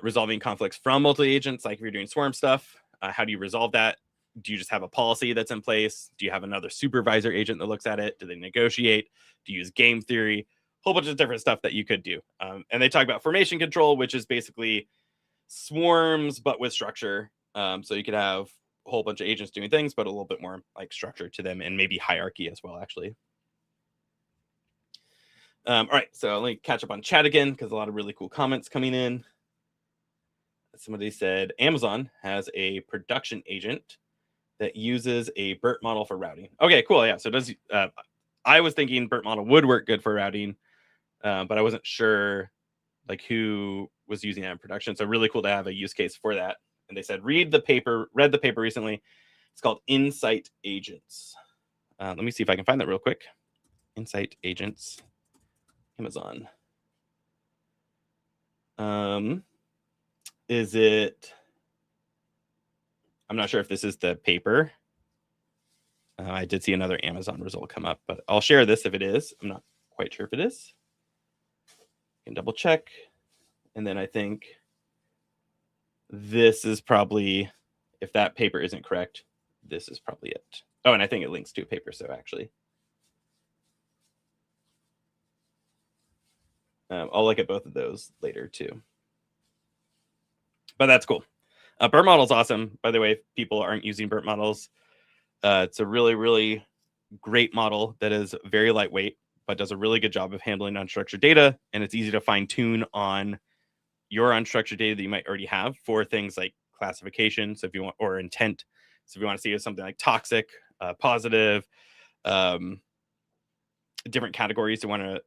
resolving conflicts from multi-agents, like if you're doing swarm stuff, how do you resolve that? Do you just have a policy that's in place? Do you have another supervisor agent that looks at it? Do they negotiate? Do you use game theory? Whole bunch of different stuff that you could do. And they talk about formation control, which is basically swarms, but with structure. So you could have a whole bunch of agents doing things, but a little bit more like structure to them, and maybe hierarchy as well, actually. All right, so let me catch up on chat again, because a lot of really cool comments coming in. Somebody said Amazon has a production agent that uses a BERT model for routing. Okay, cool. Yeah, so does I was thinking BERT model would work good for routing, but I wasn't sure like who was using that in production. So really cool to have a use case for that. And they said read the paper recently. It's called Insight Agents. Let me see if I can find that real quick. Insight Agents, Amazon. Is it? I'm not sure if this is the paper. I did see another Amazon result come up, but I'll share this if it is. I'm not quite sure if it is. I can double check. And then I think this is probably, if that paper isn't correct, this is probably it. Oh, and I think it links to a paper, so actually. I'll look at both of those later too. But that's cool. BERT model is awesome. By the way, if people aren't using BERT models, it's a really, really great model that is very lightweight, but does a really good job of handling unstructured data. And it's easy to fine tune on your unstructured data that you might already have for things like classification. So if you want, or intent. So if you want to see something like toxic, positive, different categories you want to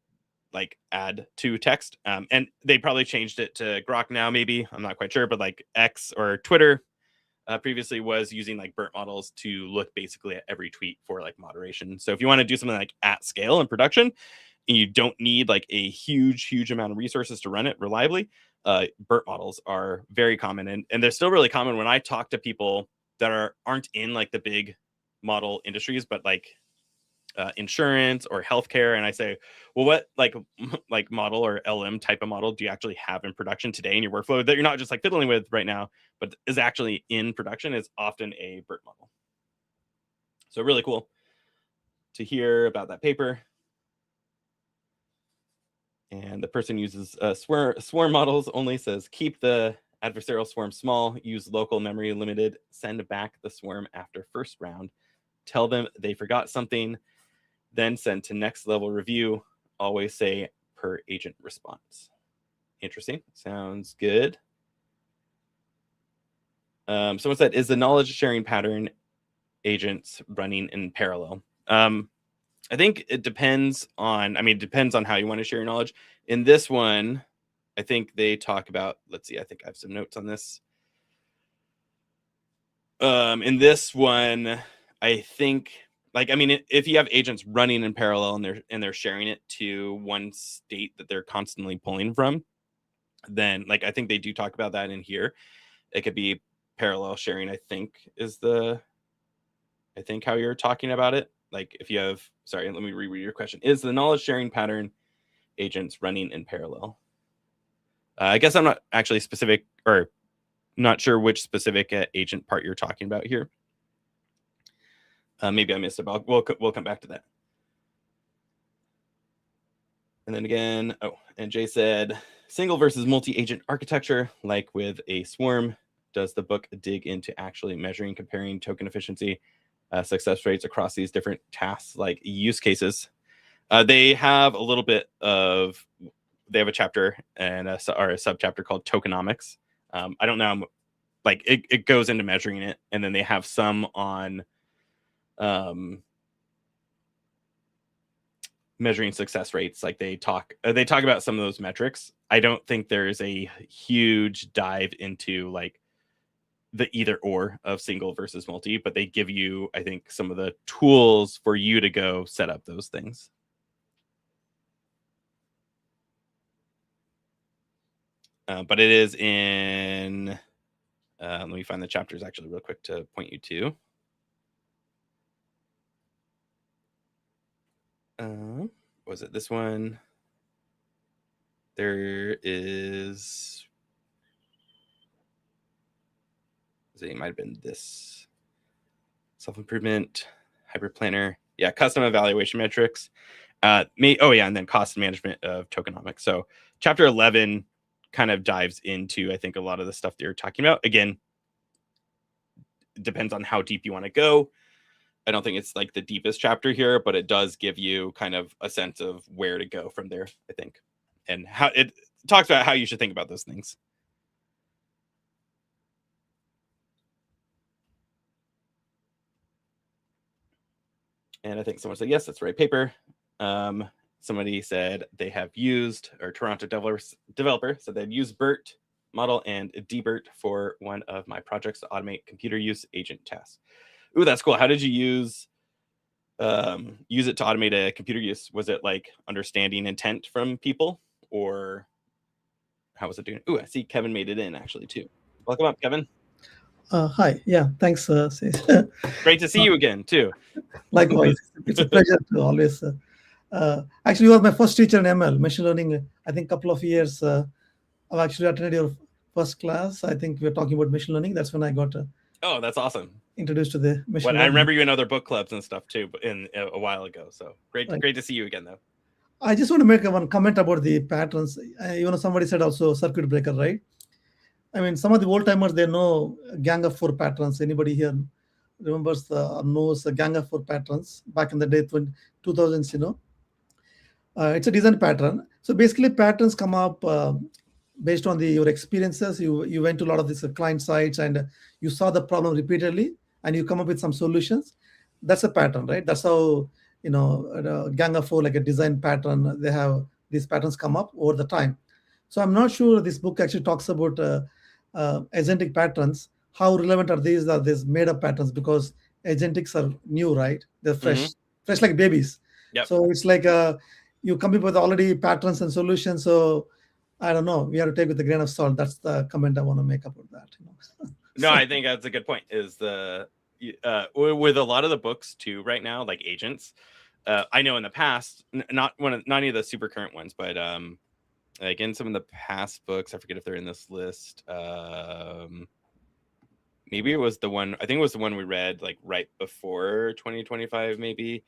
like add to text. And they probably changed it to Grok now, maybe. I'm not quite sure, but like X or Twitter previously was using like BERT models to look basically at every tweet for like moderation. So if you want to do something like at scale in production, and you don't need like a huge amount of resources to run it reliably, BERT models are very common, and they're still really common when I talk to people that aren't in like the big model industries, but like insurance or healthcare, and I say, well, what like model or LM type of model do you actually have in production today in your workflow that you're not just like fiddling with right now, but is actually in production? Is often a BERT model. So really cool to hear about that paper. And the person uses swarm models only, says keep the adversarial swarm small, use local memory limited, send back the swarm after first round, tell them they forgot something, then send to next level review, always say per agent response. Interesting. Sounds good. Someone said, is the knowledge sharing pattern agents running in parallel? I think it depends on, it depends on how you want to share your knowledge. In this one, I think they talk about, let's see, I think I have some notes on this. In this one, I think, if you have agents running in parallel and they're sharing it to one state that they're constantly pulling from, then I think they do talk about that in here. It could be parallel sharing, I think how you're talking about it. Like if you have, sorry, let me reread your question. Is the knowledge sharing pattern agents running in parallel? I guess I'm not actually specific, or not sure which specific agent part you're talking about here. Maybe I missed it, but we'll come back to that. And then again, and Jay said, single versus multi-agent architecture, like with a swarm, does the book dig into actually measuring, comparing token efficiency, success rates across these different tasks, like use cases? They have a little bit of, they have a chapter and a subchapter called tokenomics. I don't know, it goes into measuring it, and then they have some on measuring success rates. Like they talk about some of those metrics. I don't think there's a huge dive into like the either or of single versus multi, but they give you, I think, some of the tools for you to go set up those things. But it is in, let me find the chapters actually real quick to point you to. Was it this one? There is, it might have been this self-improvement, hyperplanner. Yeah, custom evaluation metrics. And then cost management of tokenomics. So chapter 11 kind of dives into, I think, a lot of the stuff that you're talking about. Again, it depends on how deep you want to go. I don't think it's like the deepest chapter here, but it does give you kind of a sense of where to go from there, I think. And how it talks about how you should think about those things. And I think someone said, yes, that's the right paper. Somebody said they have used, or Toronto developer said they've used BERT model and dBERT for one of my projects to automate computer use agent tasks. Ooh, that's cool. How did you use it to automate a computer use? Was it like understanding intent from people, or how was it doing? Ooh, I see Kevin made it in actually too. Welcome up, Kevin. Hi. Yeah, thanks. Great to see you again too. Likewise, it's a pleasure to always. Actually, you were my first teacher in ML, machine learning. I think a couple of years. I've actually attended your first class. I think we were talking about machine learning. That's when I got oh, that's awesome. Introduced to the machine learning. I remember you in other book clubs and stuff too, but in a while ago. So great to see you again, though. I just want to make one comment about the patterns. Somebody said also circuit breaker, right? I mean, some of the old timers, they know gang of four patterns. Anybody here remembers knows the gang of four patterns back in the day, 2000s? It's a design pattern. So basically, patterns come up based on your experiences. You went to a lot of these client sites and you saw the problem repeatedly, and you come up with some solutions. That's a pattern, right? That's how gang of four, like a design pattern. They have these patterns come up over the time. So I'm not sure this book actually talks about agentic patterns. How relevant are these? Are these made-up patterns? Because agentics are new, right? They're fresh like babies. Yep. So it's like you come up with already patterns and solutions. So I don't know. We have to take with a grain of salt. That's the comment I want to make about that. No, I think that's a good point. Is with a lot of the books too right now, like agents. I know in the past, not any of the super current ones, but like in some of the past books, I forget if they're in this list. Maybe it was the one. I think it was the one we read like right before 2025. Maybe.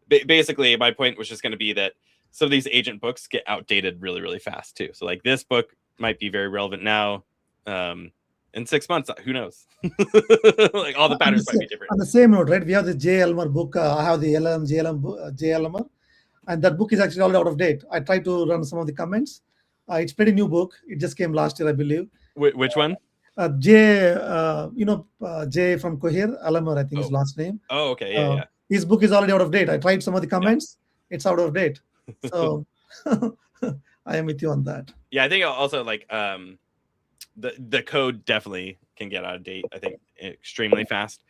Basically, my point was just going to be that some of these agent books get outdated really, really fast too. So like this book might be very relevant now. In 6 months, who knows? Like all the patterns might be different. On the same note, right? We have the J. Elmer book. I have the J. Elmer, and that book is actually already out of date. I tried to run some of the comments. It's pretty new book. It just came last year, I believe. Which one? Jay, Jay from Cohere, Elmer, I think his last name. Oh, okay, yeah. His book is already out of date. I tried some of the comments. Yeah. It's out of date. So I am with you on that. Yeah, I think also like the code definitely can get out of date, I think, extremely fast.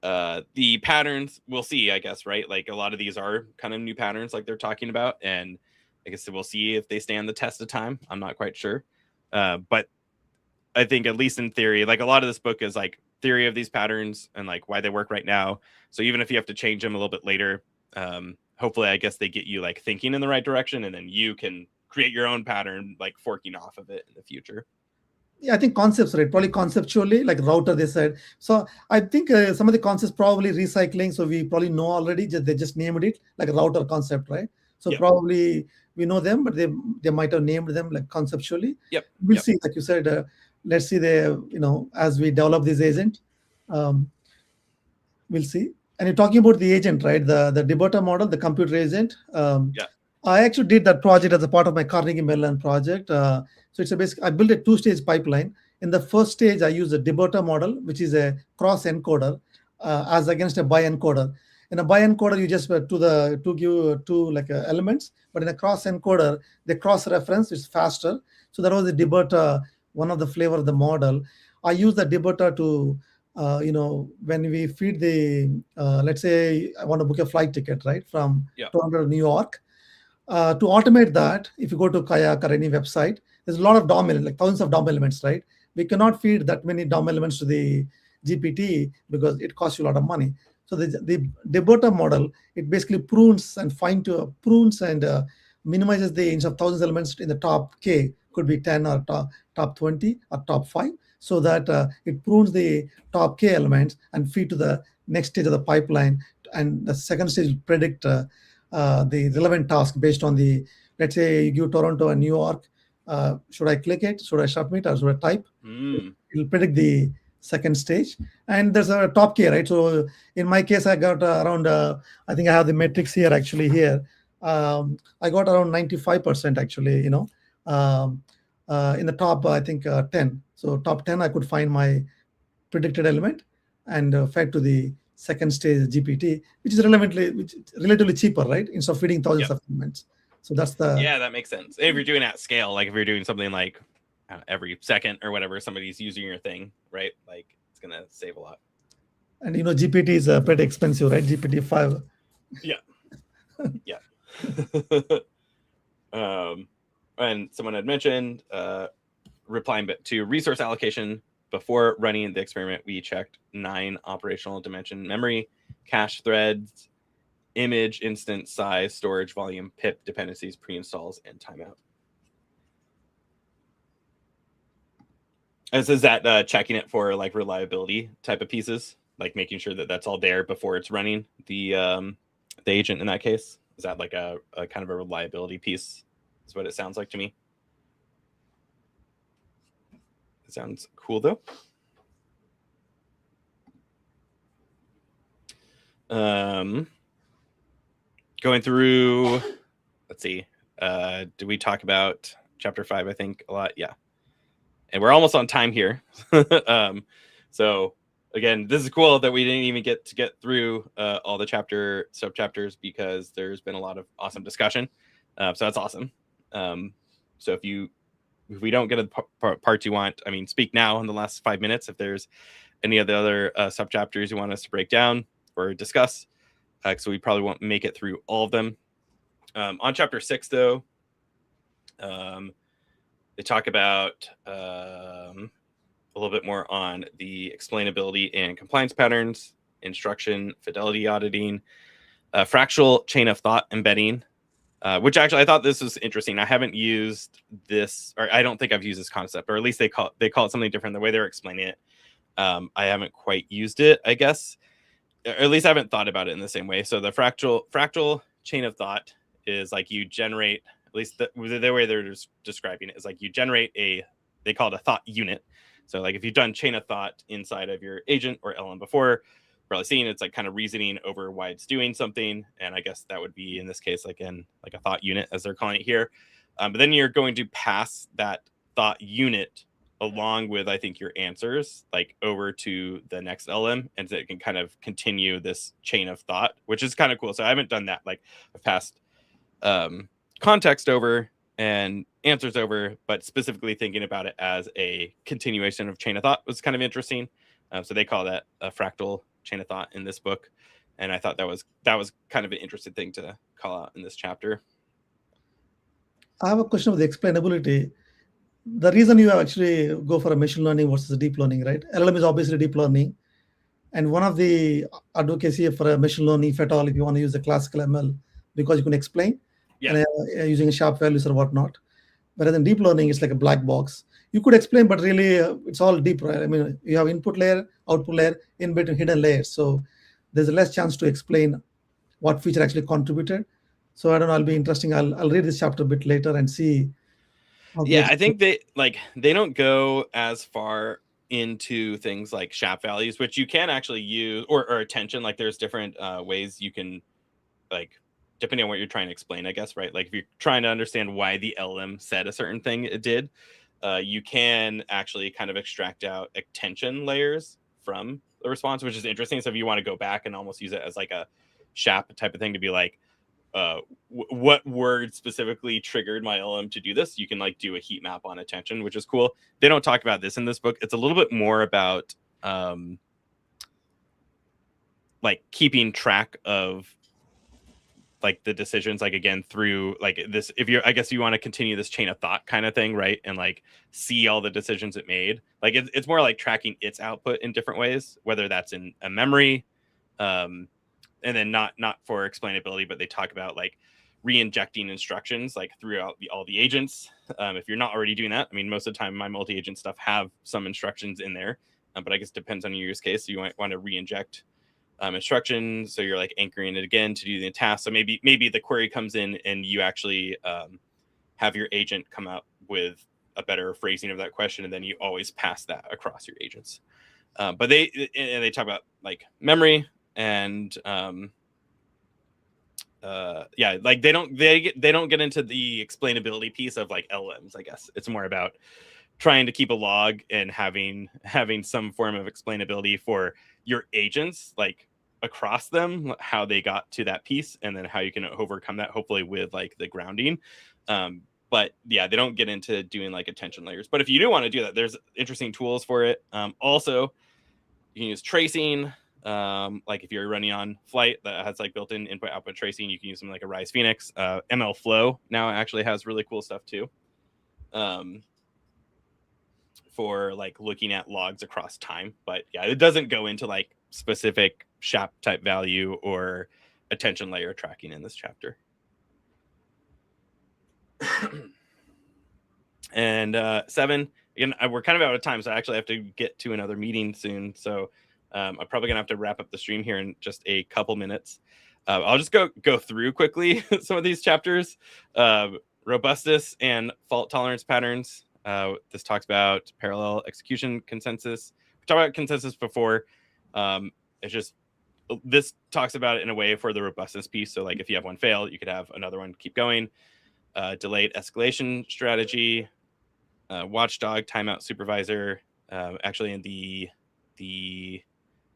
The patterns, we'll see, I guess, right? Like a lot of these are kind of new patterns like they're talking about. And I guess we'll see if they stand the test of time. I'm not quite sure. But I think at least in theory, like a lot of this book is like theory of these patterns and like why they work right now. So even if you have to change them a little bit later, hopefully, I guess they get you like thinking in the right direction, and then you can create your own pattern, like forking off of it in the future. Yeah, I think concepts, right? Probably conceptually, like router, they said. So I think some of the concepts probably recycling. So we probably know already. They just named it like a router concept, right? So probably we know them, but they might have named them like conceptually. Yep. We'll see. Like you said, let's see as we develop this agent, we'll see. And you're talking about the agent, right? The Deberta model, the computer agent. I actually did that project as a part of my Carnegie Mellon project. So it's I built a two-stage pipeline. In the first stage, I use a Deberta model, which is a cross encoder, as against a bi-encoder. In a bi-encoder, you just give two like elements, but in a cross encoder, the cross reference is faster. So that was the Deberta, one of the flavor of the model. I use the Deberta to when we feed the, let's say I want to book a flight ticket, right, from Toronto to New York. To automate that, if you go to Kayak or any website, there's a lot of DOM elements, like thousands of DOM elements, right? We cannot feed that many DOM elements to the GPT because it costs you a lot of money. So the Deberta model, it basically prunes and minimizes the inch of thousands of elements in the top K, could be 10 or top 20 or top 5. so that it prunes the top k elements and feed to the next stage of the pipeline. And the second stage will predict the relevant task based on the, let's say you give Toronto and New York. Should I click it? Should I submit or should I type? It'll predict the second stage. And there's a top K, right? So in my case, I got around, I think I have the metrics here actually here. I got around 95% actually, in the top, I think 10. So top 10, I could find my predicted element and fed to the second stage GPT, which is relatively cheaper, right? Instead of feeding thousands of elements. So that's the... Yeah, that makes sense. If you're doing at scale, like if you're doing something like every second or whatever, somebody's using your thing, right? Like it's going to save a lot. And GPT is pretty expensive, right? GPT-5. Yeah. Yeah. And someone had mentioned replying to resource allocation. Before running the experiment, we checked 9 operational dimension memory, cache threads, image, instance size, storage volume, pip dependencies, pre-installs, and timeout. And so is that checking it for like reliability type of pieces, like making sure that that's all there before it's running the agent in that case? Is that like a kind of a reliability piece? Is what it sounds like to me. It sounds cool though. Going through, let's see. Did we talk about chapter 5? I think a lot. Yeah. And we're almost on time here. So again, this is cool that we didn't even get through all the sub-chapters because there's been a lot of awesome discussion. So that's awesome. So if we don't get a part you want, I mean, speak now in the last 5 minutes. If there's any of the other sub-chapters you want us to break down or discuss, so we probably won't make it through all of them. On chapter 6, though, they talk about a little bit more on the explainability and compliance patterns, instruction, fidelity auditing, fractal chain of thought embedding, which actually I thought this was interesting. I haven't used this, or I don't think I've used this concept, or at least they call it something different. The way they're explaining it, I haven't quite used it, I guess, or at least I haven't thought about it in the same way. So the fractal chain of thought is like you generate, at least the way they're describing it is like you generate they call it a thought unit. So like if you've done chain of thought inside of your agent or LM before, probably seen it's like kind of reasoning over why it's doing something. And I guess that would be in this case, like a thought unit as they're calling it here. But then you're going to pass that thought unit along with, I think, your answers like over to the next LM, and so it can kind of continue this chain of thought, which is kind of cool. So I haven't done that. Like I've passed context over and answers over, but specifically thinking about it as a continuation of chain of thought was kind of interesting. So they call that a fractal chain of thought in this book, and I thought that was kind of an interesting thing to call out in this chapter. I have a question of the explainability. The reason you actually go for a machine learning versus deep learning, right? LLM is obviously deep learning, and one of the advocacy for a machine learning, if at all, if you want to use the classical ML, because you can explain, and using sharp values or whatnot. Whereas in deep learning, it's like a black box. You could explain, but really, it's all deep, right? I mean, you have input layer, output layer, in between hidden layers. So there's less chance to explain what feature actually contributed. So I don't know. It'll be interesting. I'll read this chapter a bit later and see. Yeah, I think they don't go as far into things like SHAP values, which you can actually use, or attention. Like there's different ways you can, like, depending on what you're trying to explain, I guess, right? Like if you're trying to understand why the LM said a certain thing it did, you can actually kind of extract out attention layers from the response, which is interesting. So if you want to go back and almost use it as like a SHAP type of thing to be like, what word specifically triggered my LM to do this, you can like do a heat map on attention, which is cool. They don't talk about this in this book. It's a little bit more about like keeping track of like the decisions, like again through like this, if you're, I guess you want to continue this chain of thought kind of thing, right? And like see all the decisions it made. Like it's more like tracking its output in different ways, whether that's in a memory, and then not for explainability, but they talk about like re-injecting instructions like throughout all the agents. If you're not already doing that, I mean, most of the time my multi-agent stuff have some instructions in there, but I guess it depends on your use case. So you might want to re-inject instructions, so you're like anchoring it again to do the task. So maybe the query comes in and you actually have your agent come out with a better phrasing of that question, and then you always pass that across your agents. But they talk about like memory and like they don't get into the explainability piece of like LLMs. I guess it's more about trying to keep a log and having some form of explainability for your agents, like across them, how they got to that piece, and then how you can overcome that, hopefully with like the grounding. But yeah, they don't get into doing like attention layers. But if you do want to do that, there's interesting tools for it. Also, you can use tracing. Like if you're running on Flyte that has like built-in input-output tracing, you can use something like a Rise Phoenix. ML Flow now actually has really cool stuff too. For like looking at logs across time. But yeah, it doesn't go into like specific SHAP type value or attention layer tracking in this chapter. And 7, again, we're kind of out of time, so I actually have to get to another meeting soon. So I'm probably gonna have to wrap up the stream here in just a couple minutes. I'll just go through quickly some of these chapters. Robustus and fault tolerance patterns. This talks about parallel execution consensus. We talked about consensus before. It's just, this talks about it in a way for the robustness piece. So like if you have one fail, you could have another one keep going. Delayed escalation strategy, watchdog, timeout supervisor. Actually, in the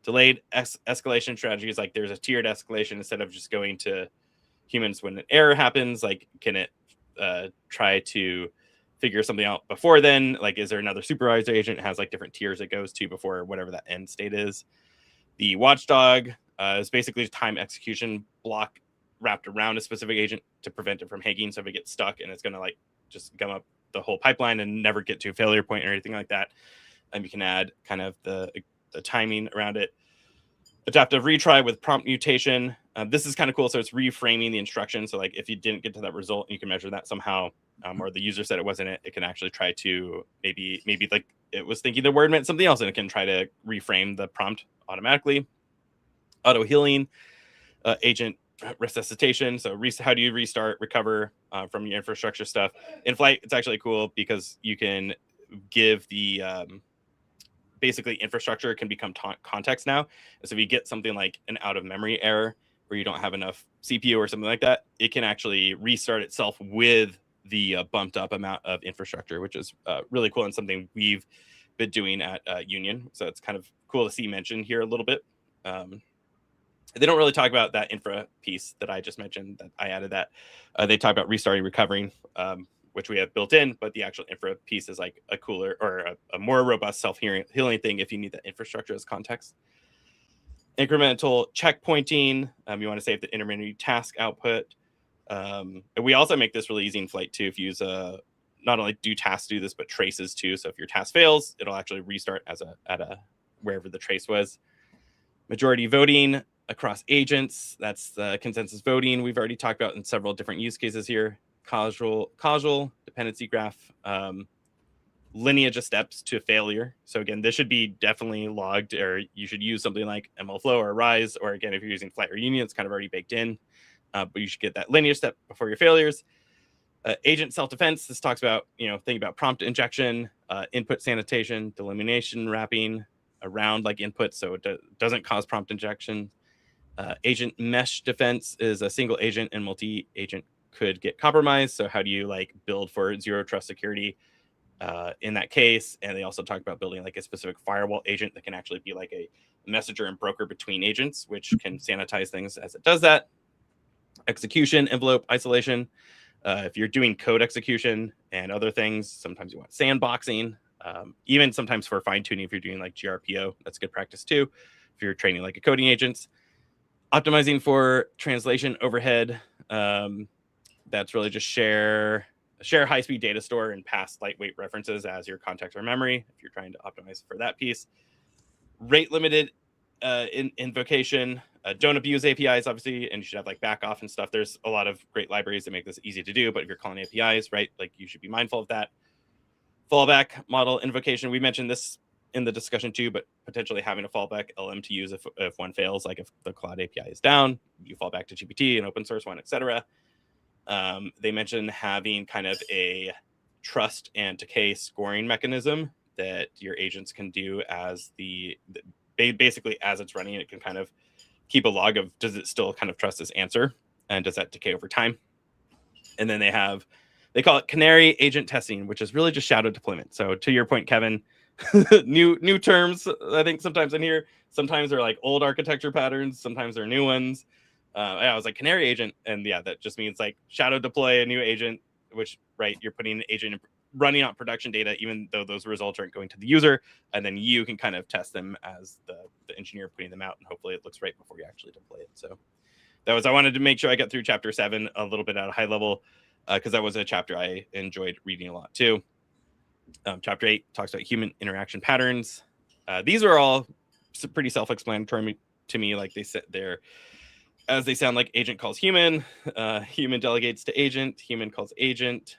delayed escalation strategy is like there's a tiered escalation. Instead of just going to humans when an error happens, like can it try to figure something out before then? Like, is there another supervisor agent that has like different tiers it goes to before whatever that end state is? The watchdog is basically a time execution block wrapped around a specific agent to prevent it from hanging. So if it gets stuck and it's going to like just gum up the whole pipeline and never get to a failure point or anything like that, you can add kind of the timing around it. Adaptive retry with prompt mutation. This is kind of cool. So it's reframing the instruction. So like if you didn't get to that result, you can measure that somehow, or the user said it wasn't it can actually try to maybe like it was thinking the word meant something else, and it can try to reframe the prompt automatically. Auto healing, agent resuscitation. So how do you restart, recover from your infrastructure stuff? In Flyte, it's actually cool because you can give the basically infrastructure can become context now. So if you get something like an out of memory error where you don't have enough CPU or something like that, it can actually restart itself with the bumped up amount of infrastructure, which is really cool and something we've been doing at Union. So it's kind of cool to see mentioned here a little bit. They don't really talk about that infra piece that I just mentioned, that I added that. They talk about restarting, recovering, which we have built in, but the actual infra piece is like a cooler or a more robust self-healing thing if you need that infrastructure as context. Incremental checkpointing. You want to save the intermediate task output. And we also make this really easy in Flyte too. If you use not only do tasks do this, but traces too. So if your task fails, it'll actually restart at a wherever the trace was. Majority voting across agents. That's the consensus voting we've already talked about in several different use cases here. Causal dependency graph, lineage of steps to failure. So again, this should be definitely logged, or you should use something like ML Flow or Rise, or again, if you're using Flyte or Union, it's kind of already baked in, but you should get that lineage step before your failures. Agent self-defense. This talks about, think about prompt injection, input sanitation, delimitation wrapping around like input, so it doesn't cause prompt injection. Agent mesh defense is a single agent and multi-agent could get compromised. So how do you like build for zero trust security in that case? And they also talk about building like a specific firewall agent that can actually be like a messenger and broker between agents, which can sanitize things as it does that. Execution, envelope, isolation. If you're doing code execution and other things, sometimes you want sandboxing. Even sometimes for fine tuning, if you're doing like GRPO, that's good practice too. If you're training like a coding agents. Optimizing for translation overhead. That's really just share high-speed data store and pass lightweight references as your context or memory if you're trying to optimize for that piece. Rate limited invocation. Don't abuse APIs, obviously, and you should have like back off and stuff. There's a lot of great libraries that make this easy to do, but if you're calling APIs, right, like you should be mindful of that. Fallback model invocation. We mentioned this in the discussion too, but potentially having a fallback LM to use if one fails, like if the cloud API is down, you fall back to GPT, an open source one, etc. They mentioned having kind of a trust and decay scoring mechanism that your agents can do as basically as it's running, it can kind of keep a log of, does it still kind of trust this answer, and does that decay over time? And then they call it canary agent testing, which is really just shadow deployment. So to your point, Kevin, new terms, I think sometimes in here, sometimes they're like old architecture patterns, sometimes they're new ones. I was like canary agent, and yeah, that just means like shadow deploy a new agent, which, right, you're putting an agent running on production data, even though those results aren't going to the user, and then you can kind of test them as the engineer putting them out, and hopefully it looks right before you actually deploy it. So I wanted to make sure I got through chapter 7 a little bit at a high level, because that was a chapter I enjoyed reading a lot too. Chapter 8 talks about human interaction patterns. These are all pretty self-explanatory to me. Like they said, as they sound like agent calls human, human delegates to agent, human calls agent,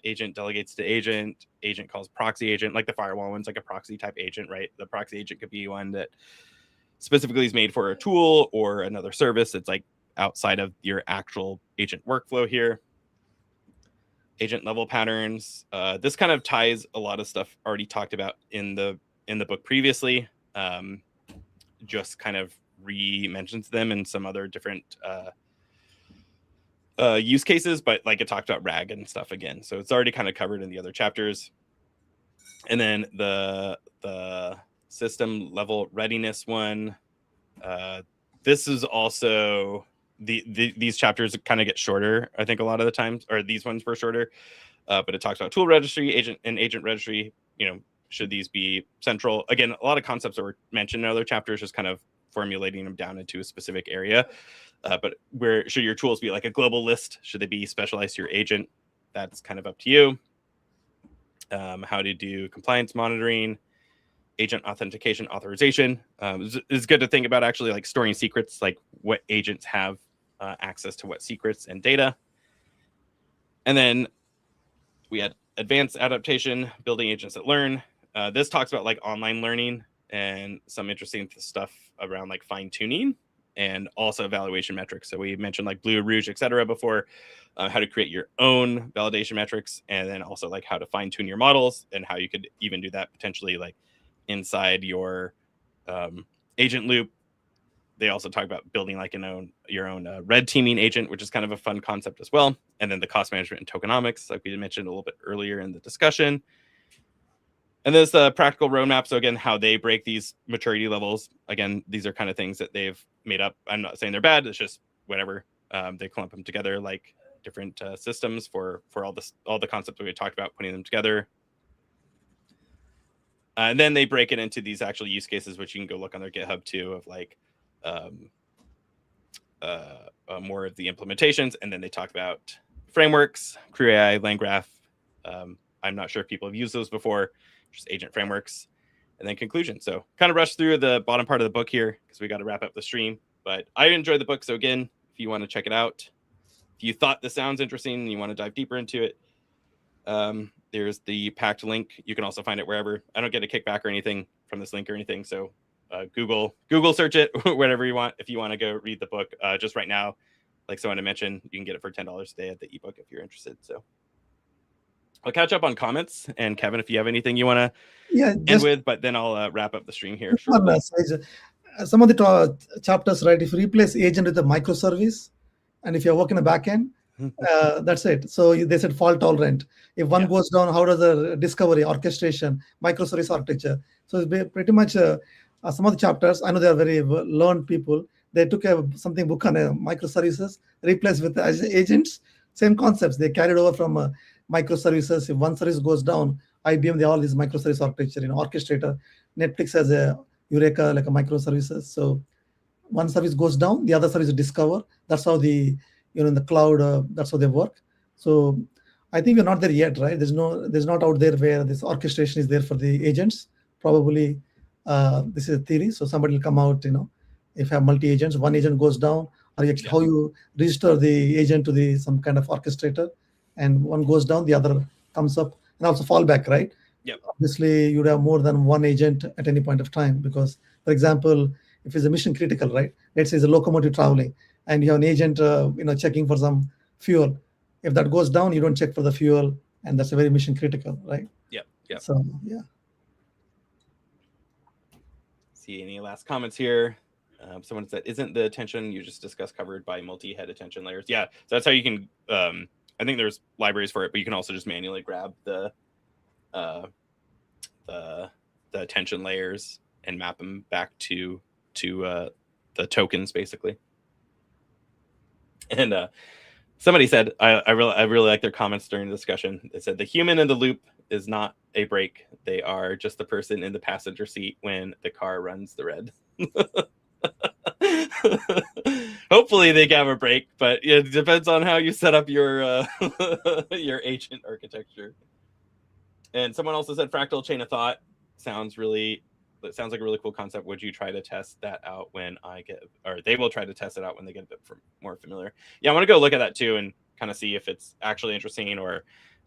agent delegates to agent, agent calls proxy agent. Like the firewall one's like a proxy type agent, right? The proxy agent could be one that specifically is made for a tool or another service that's like outside of your actual agent workflow here. Agent level patterns. This kind of ties a lot of stuff already talked about in the book previously. Just kind of re-mentions them in some other different use cases, but like it talked about RAG and stuff again. So it's already kind of covered in the other chapters. And then the system level readiness one. This is also these chapters kind of get shorter, I think, a lot of the times, or these ones were shorter. But it talks about tool registry, agent registry. Should these be central? Again, a lot of concepts that were mentioned in other chapters, just kind of formulating them down into a specific area. But where should your tools be like a global list? Should they be specialized to your agent? That's kind of up to you. How to do compliance monitoring, agent authentication, authorization. It's good to think about actually like storing secrets, like what agents have access to what secrets and data. And then we had advanced adaptation, building agents that learn. This talks about like online learning and some interesting stuff around like fine tuning and also evaluation metrics. So we mentioned like Blue, Rouge, etc. before, how to create your own validation metrics, and then also like how to fine tune your models and how you could even do that potentially like inside your agent loop. They also talk about building like your own red teaming agent, which is kind of a fun concept as well. And then the cost management and tokenomics, like we mentioned a little bit earlier in the discussion. And there's the practical roadmap. So again, how they break these maturity levels. Again, these are kind of things that they've made up. I'm not saying they're bad. It's just whatever. They clump them together like different systems for all the concepts that we talked about, putting them together. And then they break it into these actual use cases, which you can go look on their GitHub too, of like more of the implementations. And then they talk about frameworks, Crew AI, LangGraph. I'm not sure if people have used those before, just agent frameworks, and then conclusion. So kind of rush through the bottom part of the book here because we got to wrap up the stream. But I enjoyed the book. So again, if you want to check it out, if you thought this sounds interesting and you want to dive deeper into it, there's the packed link. You can also find it wherever. I don't get a kickback or anything from this link or anything. So Google search it, whatever you want. If you want to go read the book, just right now, like someone mentioned, you can get it for $10 a day at the ebook if you're interested. So I'll catch up on comments. And Kevin, if you have anything you want to end with, but then I'll wrap up the stream here. Some of the chapters, right? If you replace agent with a microservice, and if you're working a backend, that's it. So they said fault tolerant. If one goes down, how does the discovery, orchestration, microservice architecture? So it's pretty much some of the chapters. I know they are very learned people. They took something book on microservices, replaced with agents. Same concepts. They carried over from microservices. If one service goes down, IBM, they all this microservice architecture, orchestrator. Netflix has a Eureka, like a microservices. So one service goes down, the other service discover. That's how in the cloud, that's how they work. So I think we're not there yet, right? There's not out there where this orchestration is there for the agents. Probably this is a theory. So somebody will come out, if you have multi-agents, one agent goes down, or actually how you register the agent to the some kind of orchestrator, and one goes down, the other comes up, and also fallback, right? Yep. Obviously, you'd have more than one agent at any point of time because, for example, if it's a mission critical, right? Let's say it's a locomotive traveling, and you have an agent, checking for some fuel. If that goes down, you don't check for the fuel, and that's a very mission critical, right? Yep. Yep. So yeah. See any last comments here? Someone said, "Isn't the attention you just discussed covered by multi-head attention layers?" Yeah, so that's how you can. I think there's libraries for it, but you can also just manually grab the attention layers and map them back to the tokens, basically. And somebody said, I really like their comments during the discussion. They said the human in the loop is not a brake; they are just the person in the passenger seat when the car runs the red. Hopefully they have a break, but it depends on how you set up your your agent architecture. And someone also said fractal chain of thought sounds like a really cool concept. Would you try to test that out when they will try to test it out when they get a bit more familiar? Yeah, I want to go look at that too and kind of see if it's actually interesting or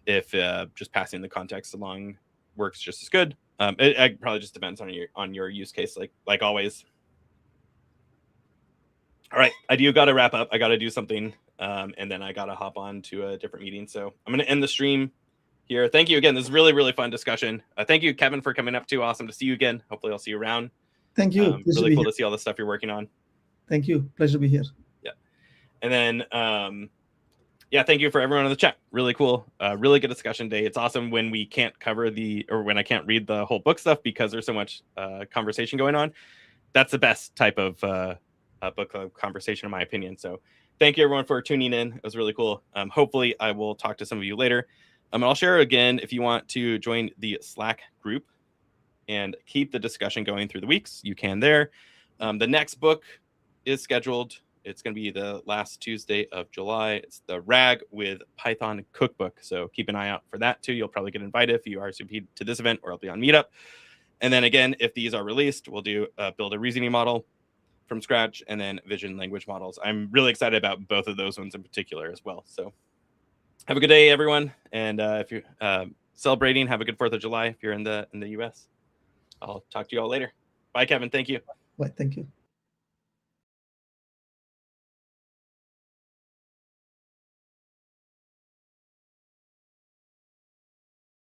if just passing the context along works just as good. It probably just depends on your use case, like always. All right, I do got to wrap up. I got to do something, and then I got to hop on to a different meeting. So I'm going to end the stream here. Thank you again. This is really, really fun discussion. Thank you, Kevin, for coming up too. Awesome to see you again. Hopefully I'll see you around. Thank you. Really cool to see all the stuff you're working on. Thank you. Pleasure to be here. Yeah. And then, thank you for everyone in the chat. Really cool. Really good discussion day. It's awesome when we can't cover when I can't read the whole book stuff because there's so much conversation going on. That's the best type of book club conversation, in my opinion. So thank you everyone for tuning in. It was really cool. Hopefully I will talk to some of you later. I'll share again if you want to join the Slack group and keep the discussion going through the weeks, you can there. The next book is scheduled. It's going to be the last Tuesday of July. It's the RAG with Python cookbook. So keep an eye out for that too. You'll probably get invited if you RSVP to this event, or I'll be on Meetup. And then again, if these are released, we'll do build a reasoning model from scratch and then vision language models. I'm really excited about both of those ones in particular as well. So have a good day, everyone. And if you're celebrating, have a good 4th of July if you're in the US. I'll talk to you all later. Bye, Kevin. Thank you. Bye. Thank you.